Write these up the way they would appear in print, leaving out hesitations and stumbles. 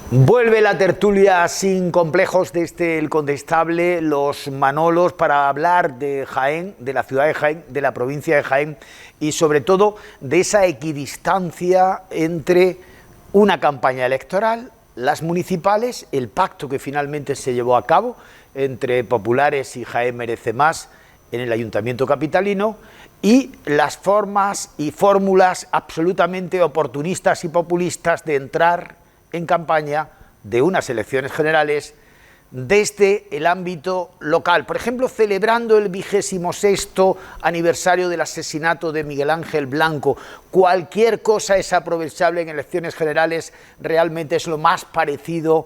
Vuelve la tertulia sin complejos desde el Condestable, los Manolos, para hablar de Jaén, de la ciudad de Jaén, de la provincia de Jaén y sobre todo de esa equidistancia entre una campaña electoral, las municipales, el pacto que finalmente se llevó a cabo entre populares y Jaén merece más en el Ayuntamiento capitalino, y las formas y fórmulas absolutamente oportunistas y populistas de entrar en campaña de unas elecciones generales desde el ámbito local. Por ejemplo, celebrando el 26º aniversario del asesinato de Miguel Ángel Blanco. Cualquier cosa es aprovechable en elecciones generales, realmente es lo más parecido,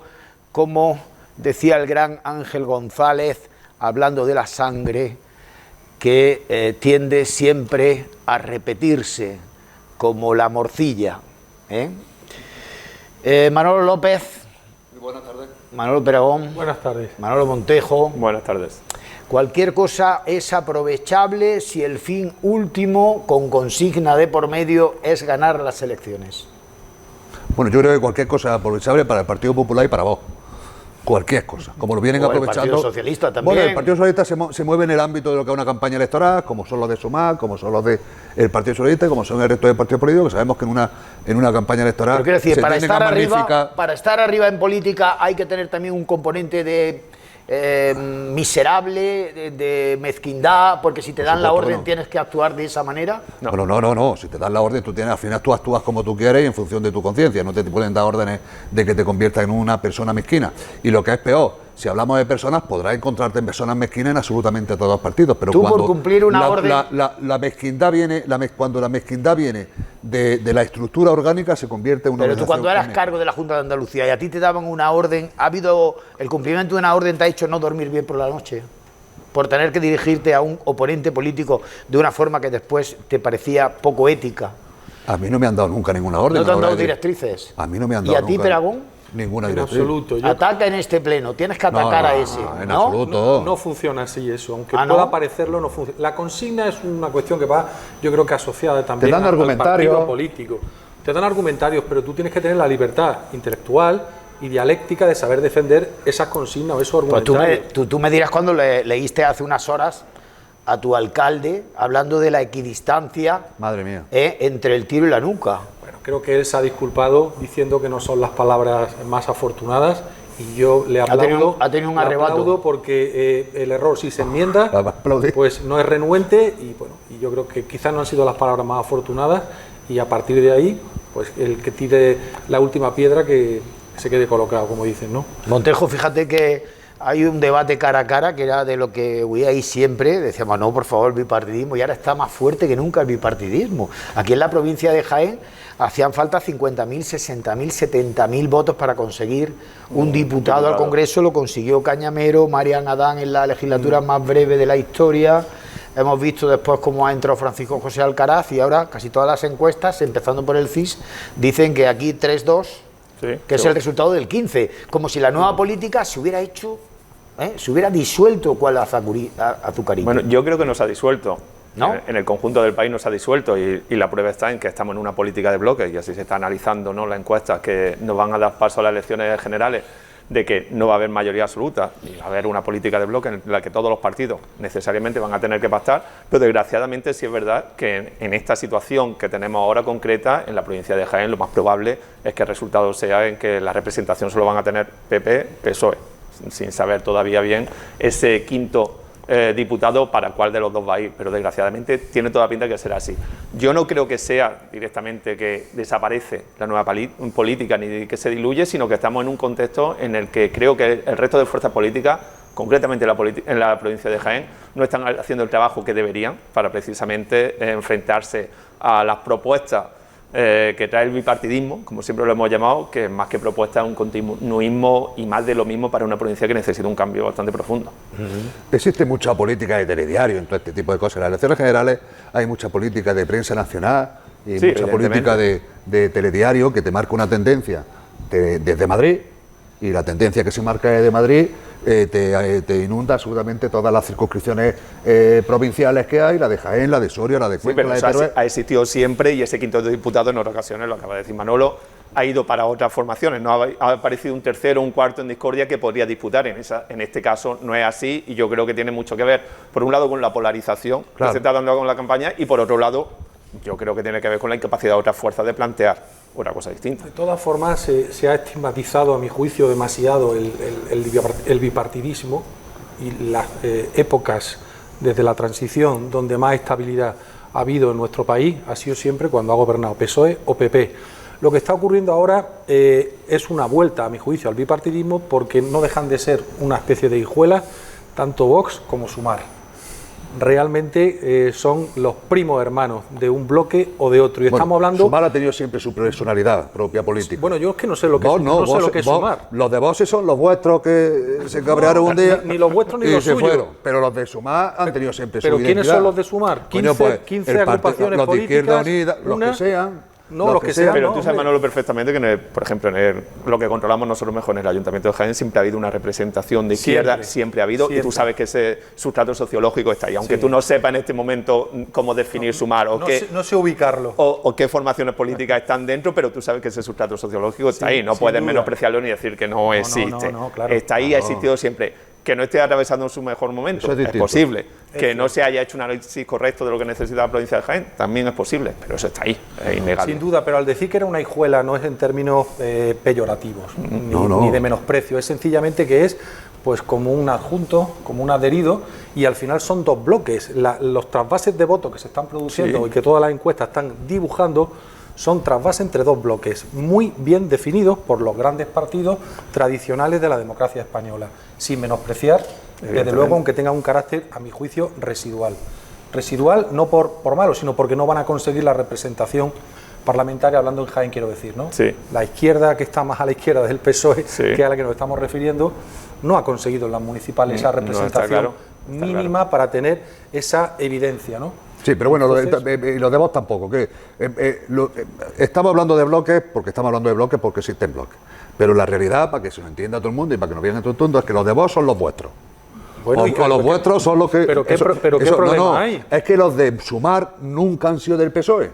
como decía el gran Ángel González, hablando de la sangre, que tiende siempre a repetirse, como la morcilla. Manolo López. Muy buenas tardes. Manolo Peragón. Buenas tardes. Manolo Montejo. Buenas tardes. Cualquier cosa es aprovechable si el fin último, con consigna de por medio, es ganar las elecciones. Bueno, yo creo que cualquier cosa es aprovechable para el Partido Popular y para vos. Cualquier cosa, como lo vienen aprovechando. El Partido Socialista también. Bueno, el Partido Socialista se mueve en el ámbito de lo que es una campaña electoral, como son los de Sumar, como son los del Partido Socialista, como son el resto del Partido Político, que sabemos que en una campaña electoral. Pero quiero decir, se para estar arriba en política hay que tener también un componente de miserable, de mezquindad, porque si te dan la orden tienes que actuar de esa manera. No, si te dan la orden, al final tú actúas como tú quieres y en función de tu conciencia, no te pueden dar órdenes de que te conviertas en una persona mezquina. Y lo que es peor, si hablamos de personas, podrás encontrarte en personas mezquinas en absolutamente todos los partidos, pero tú, cuando por cumplir una orden, la mezquindad viene, cuando la mezquindad viene de la estructura orgánica, se convierte en una. Pero tú, cuando eras cargo de la Junta de Andalucía y a ti te daban una orden, ¿ha habido el cumplimiento de una orden te ha hecho no dormir bien por la noche? Por tener que dirigirte a un oponente político de una forma que después te parecía poco ética. A mí no me han dado nunca ninguna orden. ¿No te han dado directrices? A mí no me han dado nunca. ¿Y a ti, Peragón? Ninguna en directriz. absoluto. Ataca en este pleno, tienes que atacar a ese. En absoluto. No funciona así eso, aunque pueda parecerlo, no funciona. La consigna es una cuestión que va, yo creo que asociada también al partido político. Te dan argumentarios, pero tú tienes que tener la libertad intelectual y dialéctica de saber defender esas consignas o esos argumentarios. Pues tú me dirás cuando leíste hace unas horas a tu alcalde hablando de la equidistancia, madre mía, entre el tiro y la nuca. Creo que él se ha disculpado diciendo que no son las palabras más afortunadas y yo le aplaudo. Ha tenido un arrebato. Aplaudo porque el error, si se enmienda, pues no es renuente y bueno, y yo creo que quizás no han sido las palabras más afortunadas y a partir de ahí, pues el que tire la última piedra que se quede colocado, como dicen, ¿no? Montejo, fíjate que hay un debate cara a cara que era de lo que huíais siempre, decíamos, no, por favor, el bipartidismo, y ahora está más fuerte que nunca el bipartidismo. Aquí en la provincia de Jaén hacían falta 50.000, 60.000, 70.000 votos para conseguir un diputado al Congreso, lo consiguió Cañamero, Marian Adán en la legislatura más breve de la historia. Hemos visto después cómo ha entrado Francisco José Alcaraz y ahora casi todas las encuestas, empezando por el CIS, dicen que aquí 3-2, que es el resultado del 15, como si la nueva política se hubiera hecho, se hubiera disuelto cual azucarito. Bueno, yo creo que nos ha disuelto. ¿No? En el conjunto del país nos ha disuelto y la prueba está en que estamos en una política de bloques y así se está analizando, ¿no?, las encuestas que nos van a dar paso a las elecciones generales, de que no va a haber mayoría absoluta y va a haber una política de bloques en la que todos los partidos necesariamente van a tener que pactar, pero desgraciadamente sí es verdad que en esta situación que tenemos ahora concreta en la provincia de Jaén lo más probable es que el resultado sea en que la representación solo van a tener PP, PSOE, sin saber todavía bien ese quinto diputado para cuál de los dos va a ir, pero desgraciadamente tiene toda pinta de que será así. Yo no creo que sea directamente que desaparece la nueva política ni que se diluye, sino que estamos en un contexto en el que creo que el resto de fuerzas políticas, concretamente en la provincia de Jaén, no están haciendo el trabajo que deberían para precisamente enfrentarse a las propuestas que trae el bipartidismo, como siempre lo hemos llamado, que más que propuesta es un continuismo y más de lo mismo para una provincia que necesita un cambio bastante profundo. Existe mucha política de telediario en todo este tipo de cosas. En las elecciones generales hay mucha política de prensa nacional y mucha política de telediario que te marca una tendencia desde Madrid, y la tendencia que se marca desde Madrid te inunda absolutamente todas las circunscripciones provinciales que hay, la de Jaén, la de Soria, la de Cuenca, pero la de Teruel. ha existido siempre, y ese quinto de diputados en otras ocasiones, lo acaba de decir Manolo, ha ido para otras formaciones, no ha aparecido un tercero o un cuarto en discordia que podría disputar. En este caso no es así, y yo creo que tiene mucho que ver, por un lado, con la polarización que se está dando con la campaña, y por otro lado, yo creo que tiene que ver con la incapacidad de otras fuerzas de plantear una cosa distinta. De todas formas, se ha estigmatizado, a mi juicio, demasiado el bipartidismo, y las épocas desde la transición donde más estabilidad ha habido en nuestro país ha sido siempre cuando ha gobernado PSOE o PP. Lo que está ocurriendo ahora es una vuelta, a mi juicio, al bipartidismo, porque no dejan de ser una especie de hijuelas, tanto Vox como Sumar. Realmente son los primos hermanos de un bloque o de otro. Y estamos hablando... Sumar ha tenido siempre su personalidad propia política. Bueno, yo es que no sé lo que, no sé lo que es Sumar. Los de Vox son los vuestros que se cabrearon un día. Ni los vuestros ni los suyos. Fueron. Pero los de Sumar han tenido siempre su identidad. ¿Pero quiénes son los de Sumar? 15 agrupaciones los políticas. De Izquierda Unida, los que sean. No, los que sean. Pero tú sabes, Manolo, perfectamente que, por ejemplo, lo que controlamos nosotros mejor en el Ayuntamiento de Jaén siempre ha habido una representación de izquierda, siempre ha habido, y tú sabes que ese sustrato sociológico está ahí. Aunque tú no sepas en este momento cómo definir Sumar no sé ubicarlo. O qué formaciones políticas están dentro, pero tú sabes que ese sustrato sociológico está ahí. No puedes menospreciarlo ni decir que no existe. Claro. Está ahí, ha existido siempre. Que no esté atravesando su mejor momento, es posible. Que no se haya hecho un análisis correcto de lo que necesita la provincia de Jaén, también es posible, pero eso está ahí, es innegable. Sin duda, pero al decir que era una hijuela no es en términos peyorativos, ni de menosprecio, es sencillamente que es pues como un adjunto, como un adherido, y al final son dos bloques. Los trasvases de votos que se están produciendo y que todas las encuestas están dibujando son trasvases entre dos bloques muy bien definidos por los grandes partidos tradicionales de la democracia española, sin menospreciar, desde luego, aunque tenga un carácter, a mi juicio, residual. Residual no por malo, sino porque no van a conseguir la representación parlamentaria, hablando en Jaén, quiero decir, ¿no? Sí. La izquierda, que está más a la izquierda del PSOE, que es a la que nos estamos refiriendo, no ha conseguido en las municipales esa representación mínima para tener esa evidencia, ¿no? Sí, pero bueno, los de Vox tampoco. Estamos hablando de bloques porque existen bloques. Pero la realidad, para que se lo entienda todo el mundo y para que no vean todo el mundo, es que los de Vox son los vuestros. Bueno, o los vuestros son los que... ¿Pero qué problema hay? Es que los de Sumar nunca han sido del PSOE.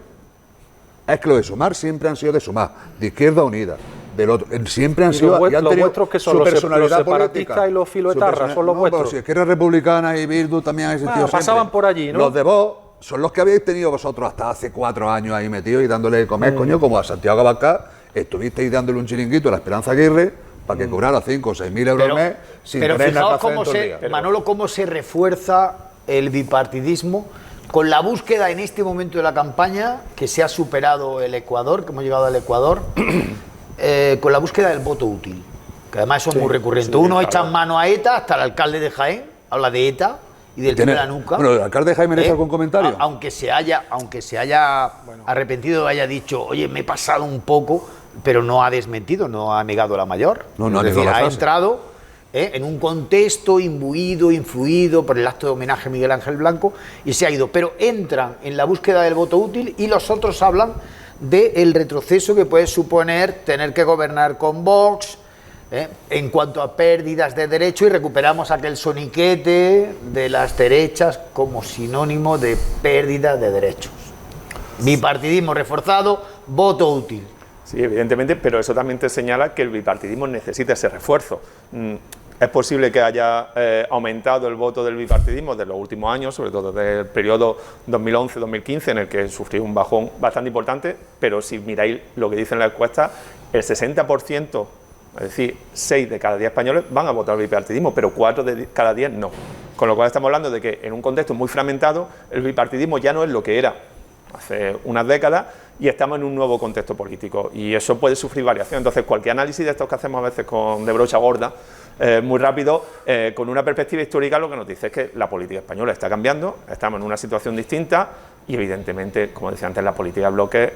Es que los de Sumar siempre han sido de Sumar, de Izquierda Unida. Siempre han sido... Los vuestros que son los separatistas y los filoetarras, son los vuestros. Pero si Izquierda Republicana y Bildu también han existido siempre. Pasaban por allí, ¿no? Los de Vox son los que habéis tenido vosotros hasta hace 4 años ahí metidos y dándole de comer, coño, como a Santiago Abascal, estuvisteis dándole un chiringuito a la Esperanza Aguirre para que cobrara 5 o 6 mil euros al mes sin tener nada que hacer. Manolo, cómo se refuerza el bipartidismo con la búsqueda en este momento de la campaña, que se ha superado el Ecuador, que hemos llegado al Ecuador, con la búsqueda del voto útil, que además eso es muy recurrente. Uno echa mano a ETA, hasta el alcalde de Jaén habla de ETA y del tiro de la nuca. Bueno, ¿el alcalde de Jaén merece algún comentario? Aunque se haya arrepentido, haya dicho, oye, me he pasado un poco, pero no ha desmentido, no ha negado la mayor. No es decir, ha entrado en un contexto imbuido, influido por el acto de homenaje a Miguel Ángel Blanco y se ha ido. Pero entran en la búsqueda del voto útil y los otros hablan del retroceso que puede suponer tener que gobernar con Vox, en cuanto a pérdidas de derecho, y recuperamos aquel soniquete de las derechas como sinónimo de pérdida de derechos. Bipartidismo reforzado, voto útil. Sí, evidentemente, pero eso también te señala que el bipartidismo necesita ese refuerzo. Es posible que haya aumentado el voto del bipartidismo de los últimos años, sobre todo desde el periodo 2011-2015, en el que sufrió un bajón bastante importante, pero si miráis lo que dicen las encuestas, el 60%, es decir, 6 de cada 10 españoles van a votar al bipartidismo, pero 4 de cada 10 no. Con lo cual estamos hablando de que en un contexto muy fragmentado, el bipartidismo ya no es lo que era hace unas décadas y estamos en un nuevo contexto político y eso puede sufrir variación. Entonces, cualquier análisis de estos que hacemos a veces de brocha gorda, muy rápido, con una perspectiva histórica, lo que nos dice es que la política española está cambiando, estamos en una situación distinta y evidentemente, como decía antes, la política de bloques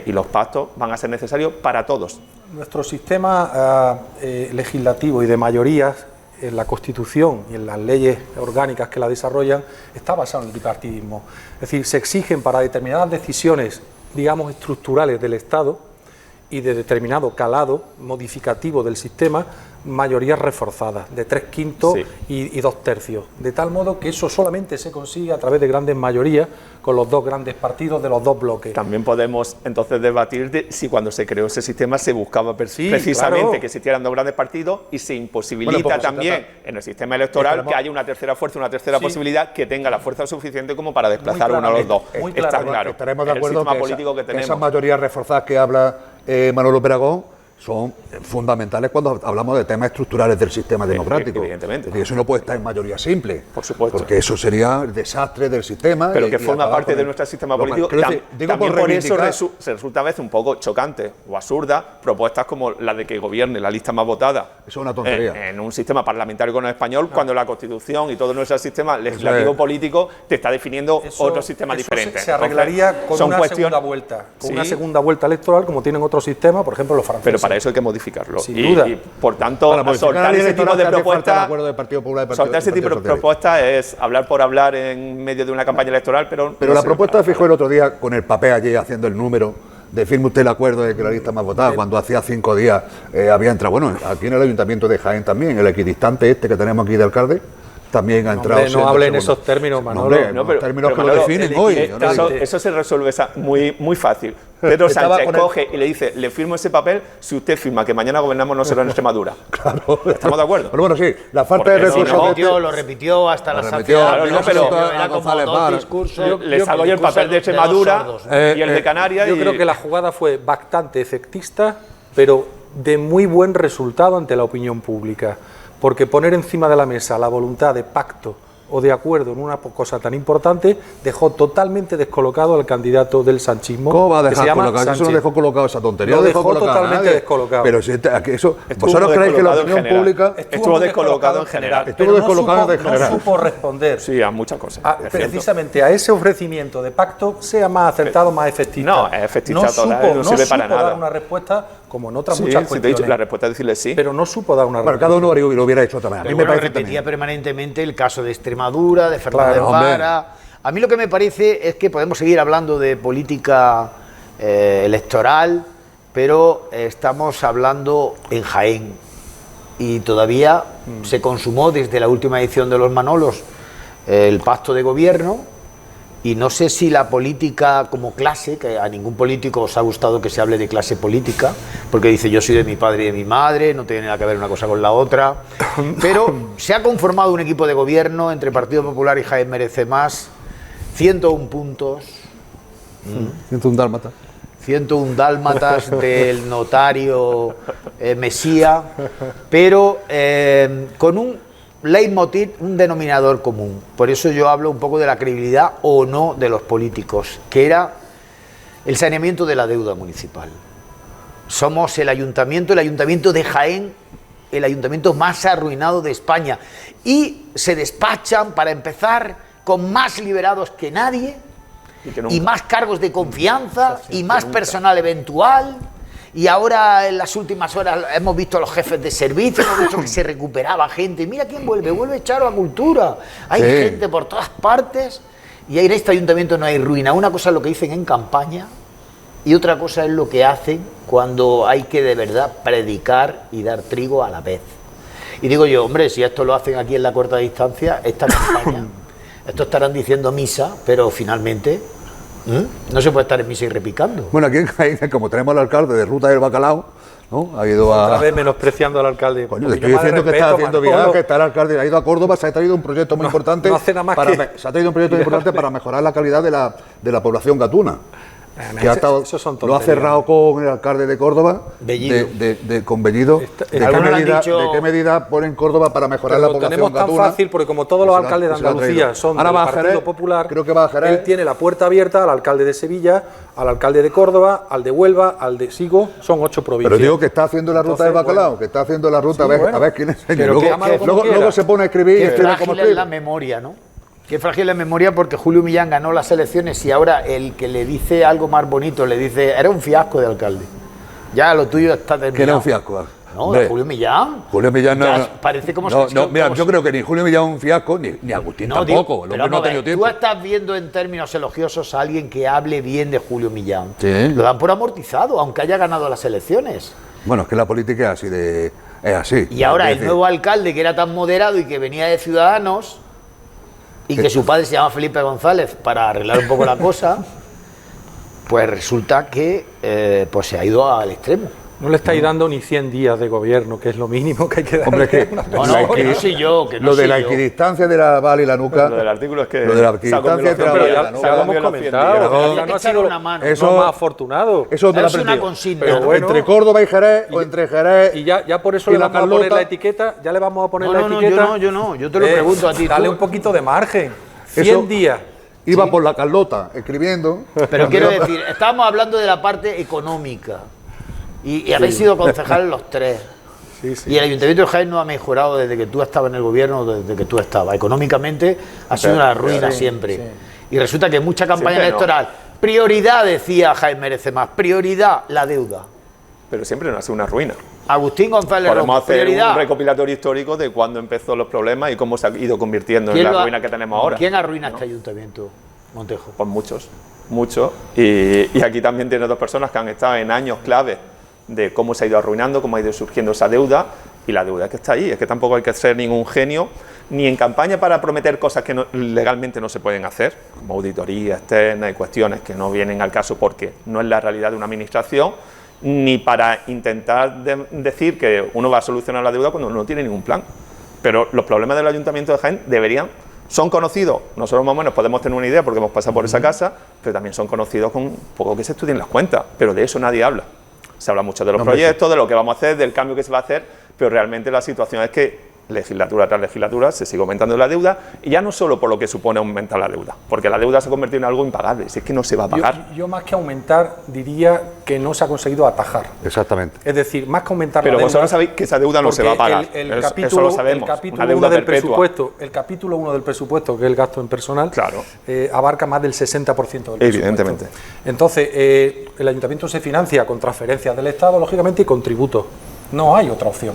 y los pactos van a ser necesarios para todos. Nuestro sistema legislativo y de mayorías en la Constitución y en las leyes orgánicas que la desarrollan está basado en el bipartidismo. Es decir, se exigen para determinadas decisiones, digamos, estructurales del Estado, y de determinado calado modificativo del sistema, mayorías reforzadas, de 3/5 Sí. y 2/3, de tal modo que eso solamente se consigue a través de grandes mayorías con los dos grandes partidos de los dos bloques. También podemos entonces debatir de si cuando se creó ese sistema se buscaba precisamente claro, que existieran dos grandes partidos y se imposibilita Bueno, pues también en el sistema electoral tenemos- que haya una tercera fuerza, una tercera Sí. posibilidad que tenga la fuerza suficiente como para desplazar Muy uno a los dos. claramente, muy Está claramente. claro. Estaremos de El acuerdo sistema que, político que que tenemos. esas mayorías reforzadas que habla Manolo Peragón son fundamentales cuando hablamos de temas estructurales del sistema democrático. evidentemente. Es decir, eso no puede estar en mayoría simple. Por supuesto. Porque eso sería el desastre del sistema. Pero y que forma acabar parte con de el- nuestro sistema lo cual, político. quiero decir, digo También por eso reivindicar- se resulta a veces un poco chocante o absurda propuestas como la de que gobierne la lista más votada Eso es una tontería. en un sistema parlamentario como el español, cuando la Constitución y todo nuestro sistema legislativo es. político te está definiendo otro sistema eso diferente. se arreglaría con son una cuestiones- segunda vuelta, con Sí. una segunda vuelta electoral como tienen otros sistemas, por ejemplo los franceses. Pero para eso hay que modificarlo. Sin y, duda. y, por tanto, Para modificar soltar la ley ese tipo electoral de te hace falta el propuestas. acuerdo del Partido Popular y del Partido- Soltar ese del tipo de Partido Socialista. propuestas es hablar por hablar en medio de una campaña electoral, pero Pero no la sirve propuesta para fijó el otro día con el papel allí haciendo el número de firme usted el acuerdo de que la lista más votada, cuando hacía 5 días había entrado, bueno, aquí en el Ayuntamiento de Jaén también, el equidistante este que tenemos aquí de alcalde, también ha entrado. Hombre, no siendo hable en segundo. esos términos, No, Manolo. hombre, No, los pero- términos pero que lo Manolo, definen el hoy. equidistante- yo no digo- Eso se resuelve muy fácil. Pedro Estaba Sánchez con el- coge y le dice, le firmo ese papel si usted firma que mañana gobernamos nosotros en Extremadura. Claro. ¿Estamos de acuerdo? Pero bueno, sí, la falta de Porque si recursos. no- Lo repitió hasta la repitió, saciedad. claro, no, pero- era como González dos Bar. discursos. Le salgo yo el papel de Extremadura sordos. y el de Canarias. Yo y- creo que la jugada fue bastante efectista, pero de muy buen resultado ante la opinión pública, porque poner encima de la mesa la voluntad de pacto o de acuerdo en una cosa tan importante dejó totalmente descolocado al candidato del sanchismo. ¿Cómo va a que dejar se llama colocado? Eso no Sánchez. dejó colocado esa tontería. Lo no dejó colocado a totalmente nadie. descolocado. Pero si eso, Estuvo ¿vosotros creéis que la descolocado en opinión general. pública Estuvo descolocado en general. Estuvo pero descolocado no en supo, general. no supo responder Sí, a muchas cosas. es cierto. precisamente a ese ofrecimiento de pacto, sea más acertado, más efectista. No, es efectista total, no sirve para supo nada. dar una respuesta como en otras Sí, muchas si te he cuestiones. dicho, la respuesta es decirle sí. Pero no supo dar una Bueno, respuesta. cada uno lo hubiera hecho también. A mí Pero me bueno, parece repetía también. permanentemente el caso de Extremadura, de Fernández Claro, hombre. Vara. A mí lo que me parece es que podemos seguir hablando de política electoral, pero estamos hablando en Jaén. Y todavía se consumó desde la última edición de los Manolos el pacto de gobierno. Y no sé si la política como clase, que a ningún político os ha gustado que se hable de clase política, porque dice yo soy de mi padre y de mi madre, no tiene nada que ver una cosa con la otra, pero se ha conformado un equipo de gobierno entre Partido Popular y Jaén Merece Más, 101 puntos, 101 dálmata. 101 dálmatas del notario Mesía, pero con un leitmotiv, un denominador común. Por eso yo hablo un poco de la credibilidad o no de los políticos, que era el saneamiento de la deuda municipal. Somos el ayuntamiento de Jaén, el ayuntamiento más arruinado de España. Y se despachan, para empezar, con más liberados que nadie, que nunca. y más cargos de confianza, y más personal eventual. Y ahora en las últimas horas hemos visto a los jefes de servicio, hemos visto que se recuperaba gente. Mira quién vuelve Charo a Cultura. Hay Sí. gente por todas partes. Y en este ayuntamiento no hay ruina. Una cosa es lo que dicen en campaña y otra cosa es lo que hacen cuando hay que de verdad predicar y dar trigo a la vez. Y digo yo, hombre, si esto lo hacen aquí en la corta distancia, esta campaña, esto estarán diciendo misa, pero finalmente no se puede estar en misa y repicando. Bueno, aquí en Jaén, como tenemos al alcalde de Ruta del Bacalao, ¿no? Ha ido Otra a. vez menospreciando al alcalde. Coño, Un te estoy poquillo más de diciendo que está respeto, haciendo Manolo. viaje, está el alcalde, ha ido a Córdoba, se ha traído un proyecto muy importante. no hace nada más se ha traído un proyecto muy importante para mejorar la calidad de la población gatuna. Que ha estado, Eso son lo ha tonterías. cerrado con el alcalde de Córdoba, Bellido. con Bellido. algunos han dicho- ¿De qué medida pone en Córdoba para mejorar Pero la lo población tenemos tan gatuna? fácil porque como todos los Que se la- alcaldes de que se la ha Andalucía traído. son Ahora del va a Partido Jerez, Popular, creo que va a Jerez. él tiene la puerta abierta al alcalde de Sevilla, al alcalde de Córdoba, al de Huelva, al de Sigo, son 8 provincias. Pero digo que está haciendo la ruta Entonces, del bacalao, bueno. que está haciendo la ruta, Sí, a ver quién es. Pero Luego, que llámalo como luego quiera. se pone a escribir y Qué escribe como frágil es la escribe. memoria, ¿no? Qué frágil es la memoria, porque Julio Millán ganó las elecciones y ahora el que le dice algo más bonito le dice, era un fiasco de alcalde. Ya lo tuyo está terminado. Que era un fiasco. ¿no? Hombre, Julio Millán. Julio Millán Ya parece como mira, yo creo que ni Julio Millán es un fiasco, ni Agustín tampoco. El hombre no ha tenido tiempo. Tú estás viendo en términos elogiosos a alguien que hable bien de Julio Millán. Sí. Lo dan por amortizado, aunque haya ganado las elecciones. Bueno, es que la política es así de... Es así. Y ahora es el nuevo alcalde, que era tan moderado y que venía de Ciudadanos, y que su padre se llama Felipe González, para arreglar un poco la cosa, pues resulta que pues se ha ido al extremo. No le estáis dando ni 100 días de gobierno, que es lo mínimo que hay que darle. Hombre, es que que no soy yo, que no lo de soy la yo. equidistancia de la bala y la nuca... Lo del artículo es que... Lo de la equidistancia entre la bala y la nuca... Ya lo hemos comentado, ya no ha sido una mano. eso, más afortunado. Eso Es una consigna. Pero bueno, entre Córdoba y Jerez, o entre Jerez... Y ya por eso y le la vamos a poner Carlota. la etiqueta, ya le vamos a poner la No, etiqueta. yo te lo pregunto a ti. Dale tú. un poquito de margen. 100 Eso- días. Iba por la Carlota escribiendo... Pero quiero decir, estábamos hablando de la parte económica. Y habéis sido concejales los tres. Y el Ayuntamiento de Jaén no ha mejorado desde que tú estabas en el gobierno, desde que tú estabas. Económicamente ha sido una ruina siempre. Y resulta que mucha campaña Siempre no. electoral, prioridad, decía Jaén Merece Más, prioridad, la deuda. Pero siempre no ha sido una ruina. Agustín González Podemos Romo, hacer prioridad. un recopilatorio histórico de cuándo empezó los problemas y cómo se ha ido convirtiendo en ¿Quién la lo ha- ruina que tenemos ahora. ¿Quién arruina este ayuntamiento, Montejo? Pues muchos. Y aquí también tiene dos personas que han estado en años clave de cómo se ha ido arruinando, cómo ha ido surgiendo esa deuda, y la deuda que está ahí. Es que tampoco hay que ser ningún genio, ni en campaña para prometer cosas que legalmente no se pueden hacer, como auditoría externa y cuestiones que no vienen al caso porque no es la realidad de una administración, ni para intentar decir que uno va a solucionar la deuda cuando uno no tiene ningún plan. Pero los problemas del Ayuntamiento de Jaén son conocidos, nosotros más o menos podemos tener una idea porque hemos pasado por esa casa, pero también son conocidos con poco que se estudien las cuentas, pero de eso nadie habla. Se habla mucho de los proyectos, de lo que vamos a hacer, del cambio que se va a hacer, pero realmente la situación es que legislatura tras legislatura se sigue aumentando la deuda, y ya no solo por lo que supone aumentar la deuda, porque la deuda se ha convertido en algo impagable, si es que no se va a pagar. Yo más que aumentar diría que no se ha conseguido atajar. Exactamente. Es decir, más que aumentar Pero la deuda. vosotros sabéis que esa deuda no se va a pagar. Eso lo sabemos. El capítulo Una deuda 1 del perpetua. presupuesto, el capítulo 1 del presupuesto, que es el gasto en personal, Claro. abarca más del 60% del Evidentemente. presupuesto. Entonces, el ayuntamiento se financia con transferencias del Estado, lógicamente, y con tributos. No hay otra opción.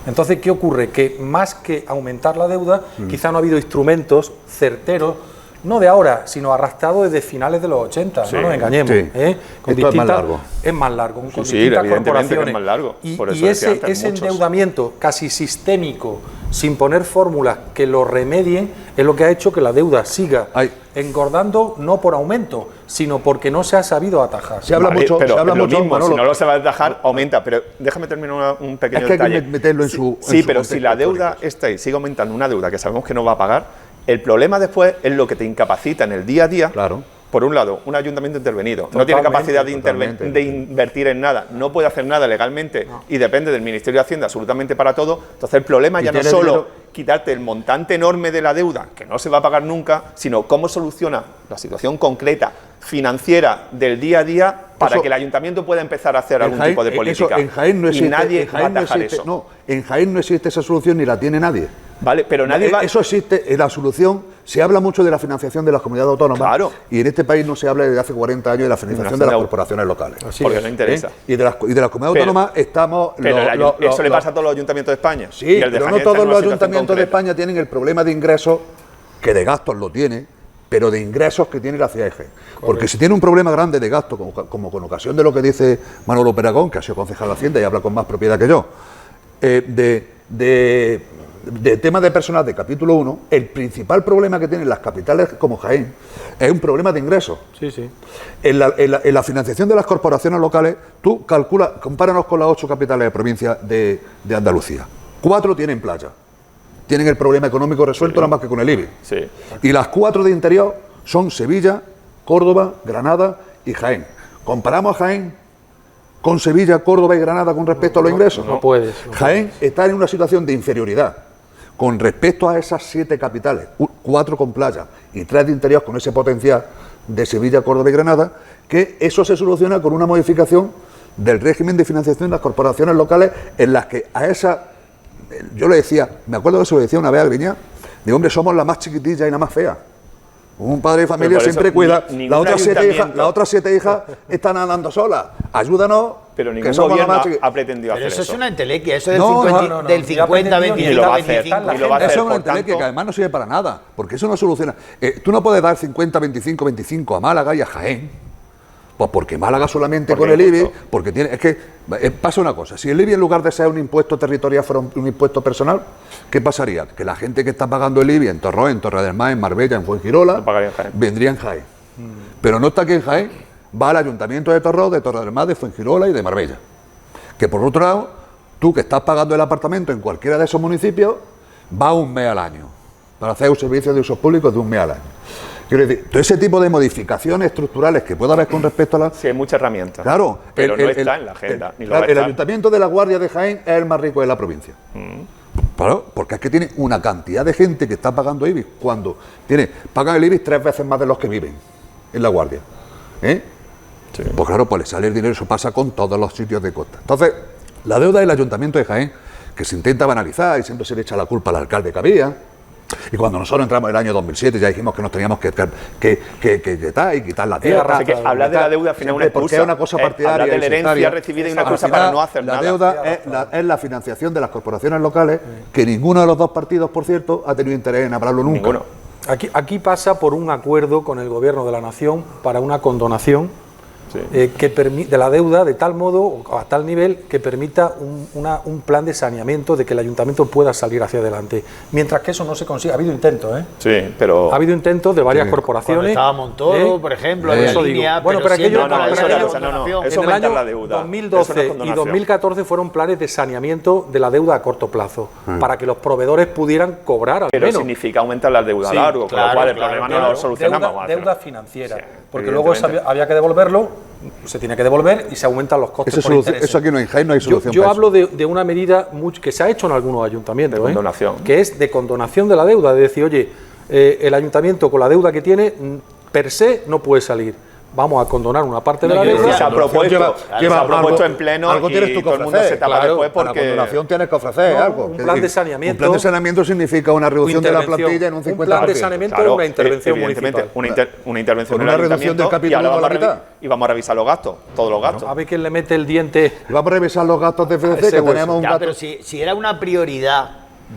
Entonces, ¿qué ocurre? Que más que aumentar la deuda, quizá no ha habido instrumentos certeros, no de ahora, sino arrastrados desde finales de los 80, Sí. no nos engañemos. Sí. Con Esto es más largo. Es más largo, con Sí, distintas evidentemente que es corporaciones. más largo. Y, Por eso y decía antes, ese muchos. endeudamiento casi sistémico, sin poner fórmulas que lo remedien, es lo que ha hecho que la deuda siga engordando, no por aumento, sino porque no se ha sabido atajar. Se habla mucho, pero se habla lo mucho, mismo, Manolo. si no lo se va a atajar, aumenta. Pero déjame terminar un pequeño Es que hay que detalle. meterlo en su- Sí, en su pero contexto si la deuda histórico. está y sigue aumentando, una deuda que sabemos que no va a pagar, el problema después es lo que te incapacita en el día a día. Claro. Por un lado, un ayuntamiento intervenido, no tiene capacidad de invertir en nada, no puede hacer nada legalmente y depende del Ministerio de Hacienda absolutamente para todo. Entonces el problema ya no es solo quitarte el montante enorme de la deuda, que no se va a pagar nunca, sino cómo soluciona la situación concreta, financiera, del día a día, para que el ayuntamiento pueda empezar a hacer algún tipo de política. En Jaén no existe, y nadie en Jaén va a atajar no existe, eso. no, en Jaén no existe esa solución ni la tiene nadie. ¿Vale? Pero nadie va... Eso existe, la solución, se habla mucho de la financiación de las comunidades autónomas, Claro. y en este país no se habla desde hace 40 años de la financiación de las corporaciones locales. porque no interesa. Y de las comunidades autónomas estamos... Pero eso le pasa a todos los ayuntamientos de España. Sí, Y el de pero Jaén no está en todos una los situación ayuntamientos de concreta. España tienen el problema de ingresos, que de gastos lo tiene, pero de ingresos que tiene la ciudad de Jaén. Porque si tiene un problema grande de gasto, como con ocasión de lo que dice Manolo Peragón, que ha sido concejal de Hacienda y habla con más propiedad que yo, de tema de personal de capítulo 1, el principal problema que tienen las capitales como Jaén es un problema de ingresos. Sí, sí. En la financiación de las corporaciones locales, tú calcula, compáranos con las 8 capitales de provincia de Andalucía. 4 tienen playa. Tienen el problema económico resuelto nada más que con el IBI. Sí. Y las 4 de interior son Sevilla, Córdoba, Granada y Jaén. ¿Comparamos a Jaén con Sevilla, Córdoba y Granada con respecto a los ingresos? No puedes. Jaén está en una situación de inferioridad con respecto a esas 7 capitales, 4 con playa y 3 de interior con ese potencial de Sevilla, Córdoba y Granada, que eso se soluciona con una modificación del régimen de financiación de las corporaciones locales, en las que a esa, yo le decía, me acuerdo que se lo decía una vez a Griñán, digo, hombre, somos la más chiquitilla y la más fea. Un padre de familia por eso siempre cuida, ningún las otras 7 hijas, ayuntamiento- están andando solas, ayúdanos Pero ningún gobierno ha pretendido hacer eso. Pero eso es una entelequia, eso del No, 50, del 50 25, ni lo va a hacer, 25. ni lo va a hacer. Eso es una por tanto, entelequia que además no sirve para nada, porque eso no soluciona. Tú no puedes dar 50, 25, 25 a Málaga y a Jaén. Pues porque Málaga solamente con el IBI, porque tiene, es que pasa una cosa, si el IBI en lugar de ser un impuesto territorial fuera un impuesto personal, ¿qué pasaría? Que la gente que está pagando el IBI en Torró, en Torre del Mar, en Marbella, en Fuengirola, vendría en Jaén. Pero no está aquí en Jaén, va al Ayuntamiento de Torró, de Torre del Mar, de Fuengirola y de Marbella. Que por otro lado, tú que estás pagando el apartamento en cualquiera de esos municipios, va un mes al año, para hacer un servicio de usos públicos de un mes al año. Quiero decir, todo ese tipo de modificaciones estructurales que pueda haber con respecto a la... Sí, hay muchas herramientas. Claro. Pero no está en la agenda. El Ayuntamiento de La Guardia de Jaén es el más rico de la provincia. Claro, porque es que tiene una cantidad de gente que está pagando IBI cuando pagan el IBI 3 veces más de los que viven en La Guardia. Sí. Pues claro, pues le sale el dinero, eso pasa con todos los sitios de costa. Entonces, la deuda del Ayuntamiento de Jaén, que se intenta banalizar y siempre se le echa la culpa al alcalde que había. Y cuando nosotros entramos en el año 2007 ya dijimos que nos teníamos que quitar la tierra. Que hablar de la deuda al final es una excusa. Porque es una cosa partidaria. Hablar de la herencia recibida y una cosa para no hacer nada. La deuda es la financiación de las corporaciones locales, que ninguno de los dos partidos, por cierto, ha tenido interés en hablarlo nunca. Ninguno. Aquí pasa por un acuerdo con el Gobierno de la Nación para una condonación de la deuda de tal modo o a tal nivel que permita un plan de saneamiento de que el ayuntamiento pueda salir hacia adelante. Mientras que eso no se consigue. Ha habido intentos, Sí, pero... Ha habido intentos de varias corporaciones. Estaba Montoro, por ejemplo, eso línea, digo. Bueno, pero aquello... eso en el año la deuda. 2012 y 2014 fueron planes de saneamiento de la deuda a corto plazo, para que los proveedores pudieran cobrar al menos. Pero significa aumentar la deuda a largo, con lo cual el problema no lo solucionamos. Deuda financiera, porque luego había que devolverlo, se tiene que devolver y se aumentan los costes por intereses. Eso aquí no hay Jaén, no hay solución. Yo hablo de una medida que se ha hecho en algunos ayuntamientos, de condonación. Que es de condonación de la deuda, de decir, oye, el ayuntamiento con la deuda que tiene, per se no puede salir. Vamos a condonar una parte de la deuda. Se ha propuesto en pleno algo tienes tú que todo el mundo se tapa después porque... Para la condonación tienes que ofrecer algo. Un plan de saneamiento. Un plan de saneamiento significa una reducción de la plantilla en un 50%. Un plan de saneamiento es una intervención municipal. Una intervención con una reducción del capítulo de la mitad. Y vamos a revisar los gastos, todos los gastos. A ver quién le mete el diente. Vamos a revisar los gastos de FDC, que tenemos un gasto... Pero si era una prioridad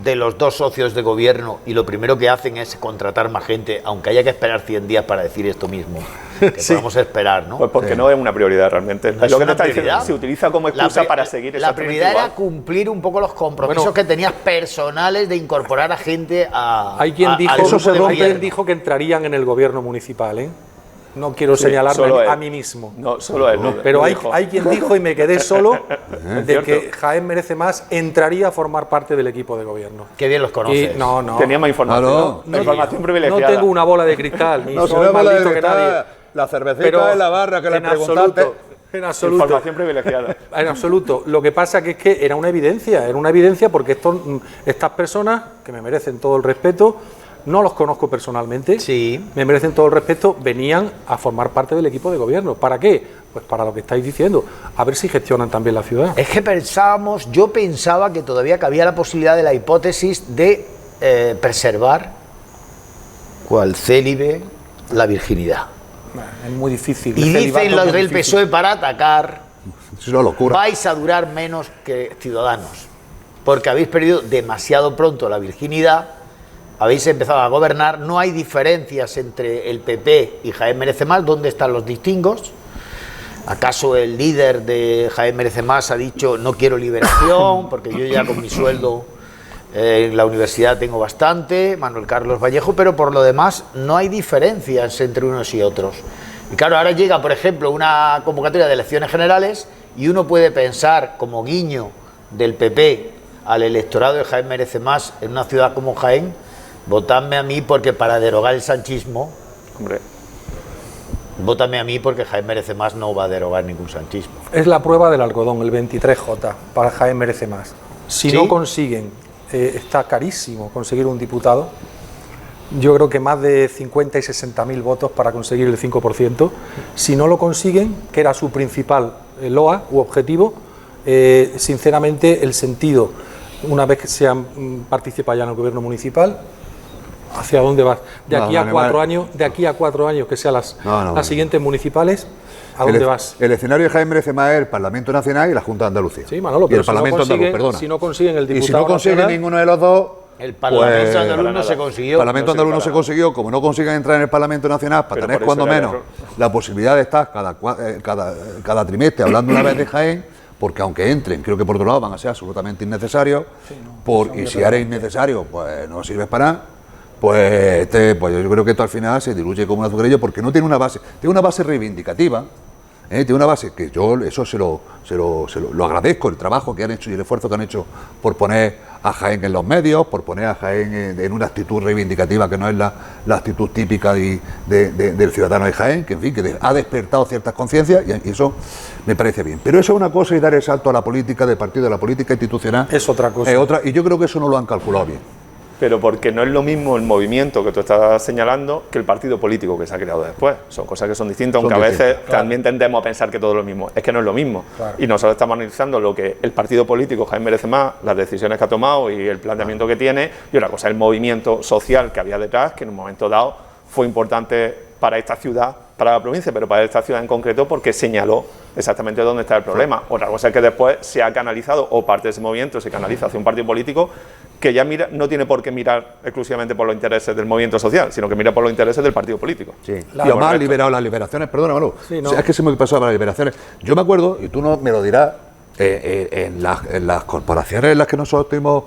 de los dos socios de gobierno y lo primero que hacen es contratar más gente, aunque haya que esperar 100 días para decir esto mismo, que podemos esperar, ¿no? Pues porque no es una prioridad realmente. ¿No es lo que una te está diciendo prioridad? se utiliza como excusa para seguir La prioridad era cumplir un poco los compromisos que tenías personales de incorporar a gente a... Hay quien dijo que entrarían en el gobierno municipal, ¿eh? No quiero señalarme a mí mismo. No, solo él. Pero hay quien dijo, y me quedé solo, de que Jaén Merece Más entraría a formar parte del equipo de gobierno. Qué bien los conoces. No. Tenía más información. Información privilegiada. No tengo una bola de cristal. Ni soy más listo que nadie. La cervecita en la barra que le preguntaste. En absoluto. Información privilegiada. En absoluto. Lo que pasa que es que era una evidencia porque estas personas, que me merecen todo el respeto, no los conozco personalmente, me merecen todo el respeto, venían a formar parte del equipo de gobierno. ¿Para qué? Pues para lo que estáis diciendo, a ver si gestionan también la ciudad. Es que yo pensaba que todavía cabía la posibilidad de la hipótesis de preservar, cual célibe, la virginidad. Es muy difícil. Y dicen los del PSOE para atacar, es una locura. Vais a durar menos que Ciudadanos, porque habéis perdido demasiado pronto la virginidad. Habéis empezado a gobernar, no hay diferencias entre el PP y Jaén Merece Más. ¿Dónde están los distingos? ¿Acaso el líder de Jaén Merece Más ha dicho no quiero liberación porque yo ya con mi sueldo en la universidad tengo bastante, Manuel Carlos Vallejo, pero por lo demás no hay diferencias entre unos y otros? Y claro, ahora llega, por ejemplo, una convocatoria de elecciones generales y uno puede pensar como guiño del PP al electorado de Jaén Merece Más en una ciudad como Jaén: votadme a mí porque para derogar el sanchismo, vótame a mí porque Jaén Merece Más no va a derogar ningún sanchismo. Es la prueba del algodón, el 23J, para Jaén Merece Más. Si no consiguen, está carísimo conseguir un diputado, yo creo que más de 50 y 60.000 votos para conseguir el 5%. Si no lo consiguen, que era su principal loa u objetivo, sinceramente el sentido, una vez que se han participado ya en el gobierno municipal, ¿hacia dónde vas? De aquí a 4 años, que sean las siguientes municipales, ¿A dónde vas? El escenario de Jaén merece más el Parlamento Nacional y la Junta de Andalucía. Sí, Manolo, pero y el Parlamento andaluz, perdona. Si no consiguen el diputado y si no consiguen nacional, ninguno de los dos... El Parlamento andaluz no se consiguió. El Parlamento andaluz no se consiguió, como no consiguen entrar en el Parlamento Nacional, para tener cuando menos la posibilidad de estar cada trimestre hablando una vez de Jaén, porque aunque entren, creo que por otro lado van a ser absolutamente innecesarios, y si eres innecesario, pues no sirves para nada. Pues yo creo que esto al final se diluye como un azucarillo, porque no tiene una base reivindicativa. Tiene una base que yo eso se lo agradezco, el trabajo que han hecho y el esfuerzo que han hecho por poner a Jaén en los medios, por poner a Jaén en una actitud reivindicativa que no es la actitud típica del ciudadano de Jaén, que en fin, que ha despertado ciertas conciencias y eso me parece bien. Pero eso es una cosa y dar el salto a la política de partido, de la política institucional es otra cosa. Es otra, y yo creo que eso no lo han calculado bien. Pero porque no es lo mismo el movimiento que tú estás señalando que el partido político que se ha creado después. Son cosas que son distintas, aunque a veces también tendemos a pensar que todo es lo mismo. Es que no es lo mismo. Claro. Y nosotros estamos analizando lo que el partido político Jaén merece más, las decisiones que ha tomado y el planteamiento que tiene, y una cosa es el movimiento social que había detrás, que en un momento dado fue importante para esta ciudad, para la provincia, pero para esta ciudad en concreto porque señaló exactamente dónde está el problema. Otra cosa es que después se ha canalizado, o parte de ese movimiento se canaliza hacia un partido político que ya no tiene por qué mirar exclusivamente por los intereses del movimiento social, sino que mira por los intereses del partido político. Sí. Y además ha liberado las liberaciones, perdona, Manolo, sí, no. O sea, es que se me pasaba las liberaciones. Yo me acuerdo, y tú no me lo dirás, en las corporaciones en las que nosotros estuvimos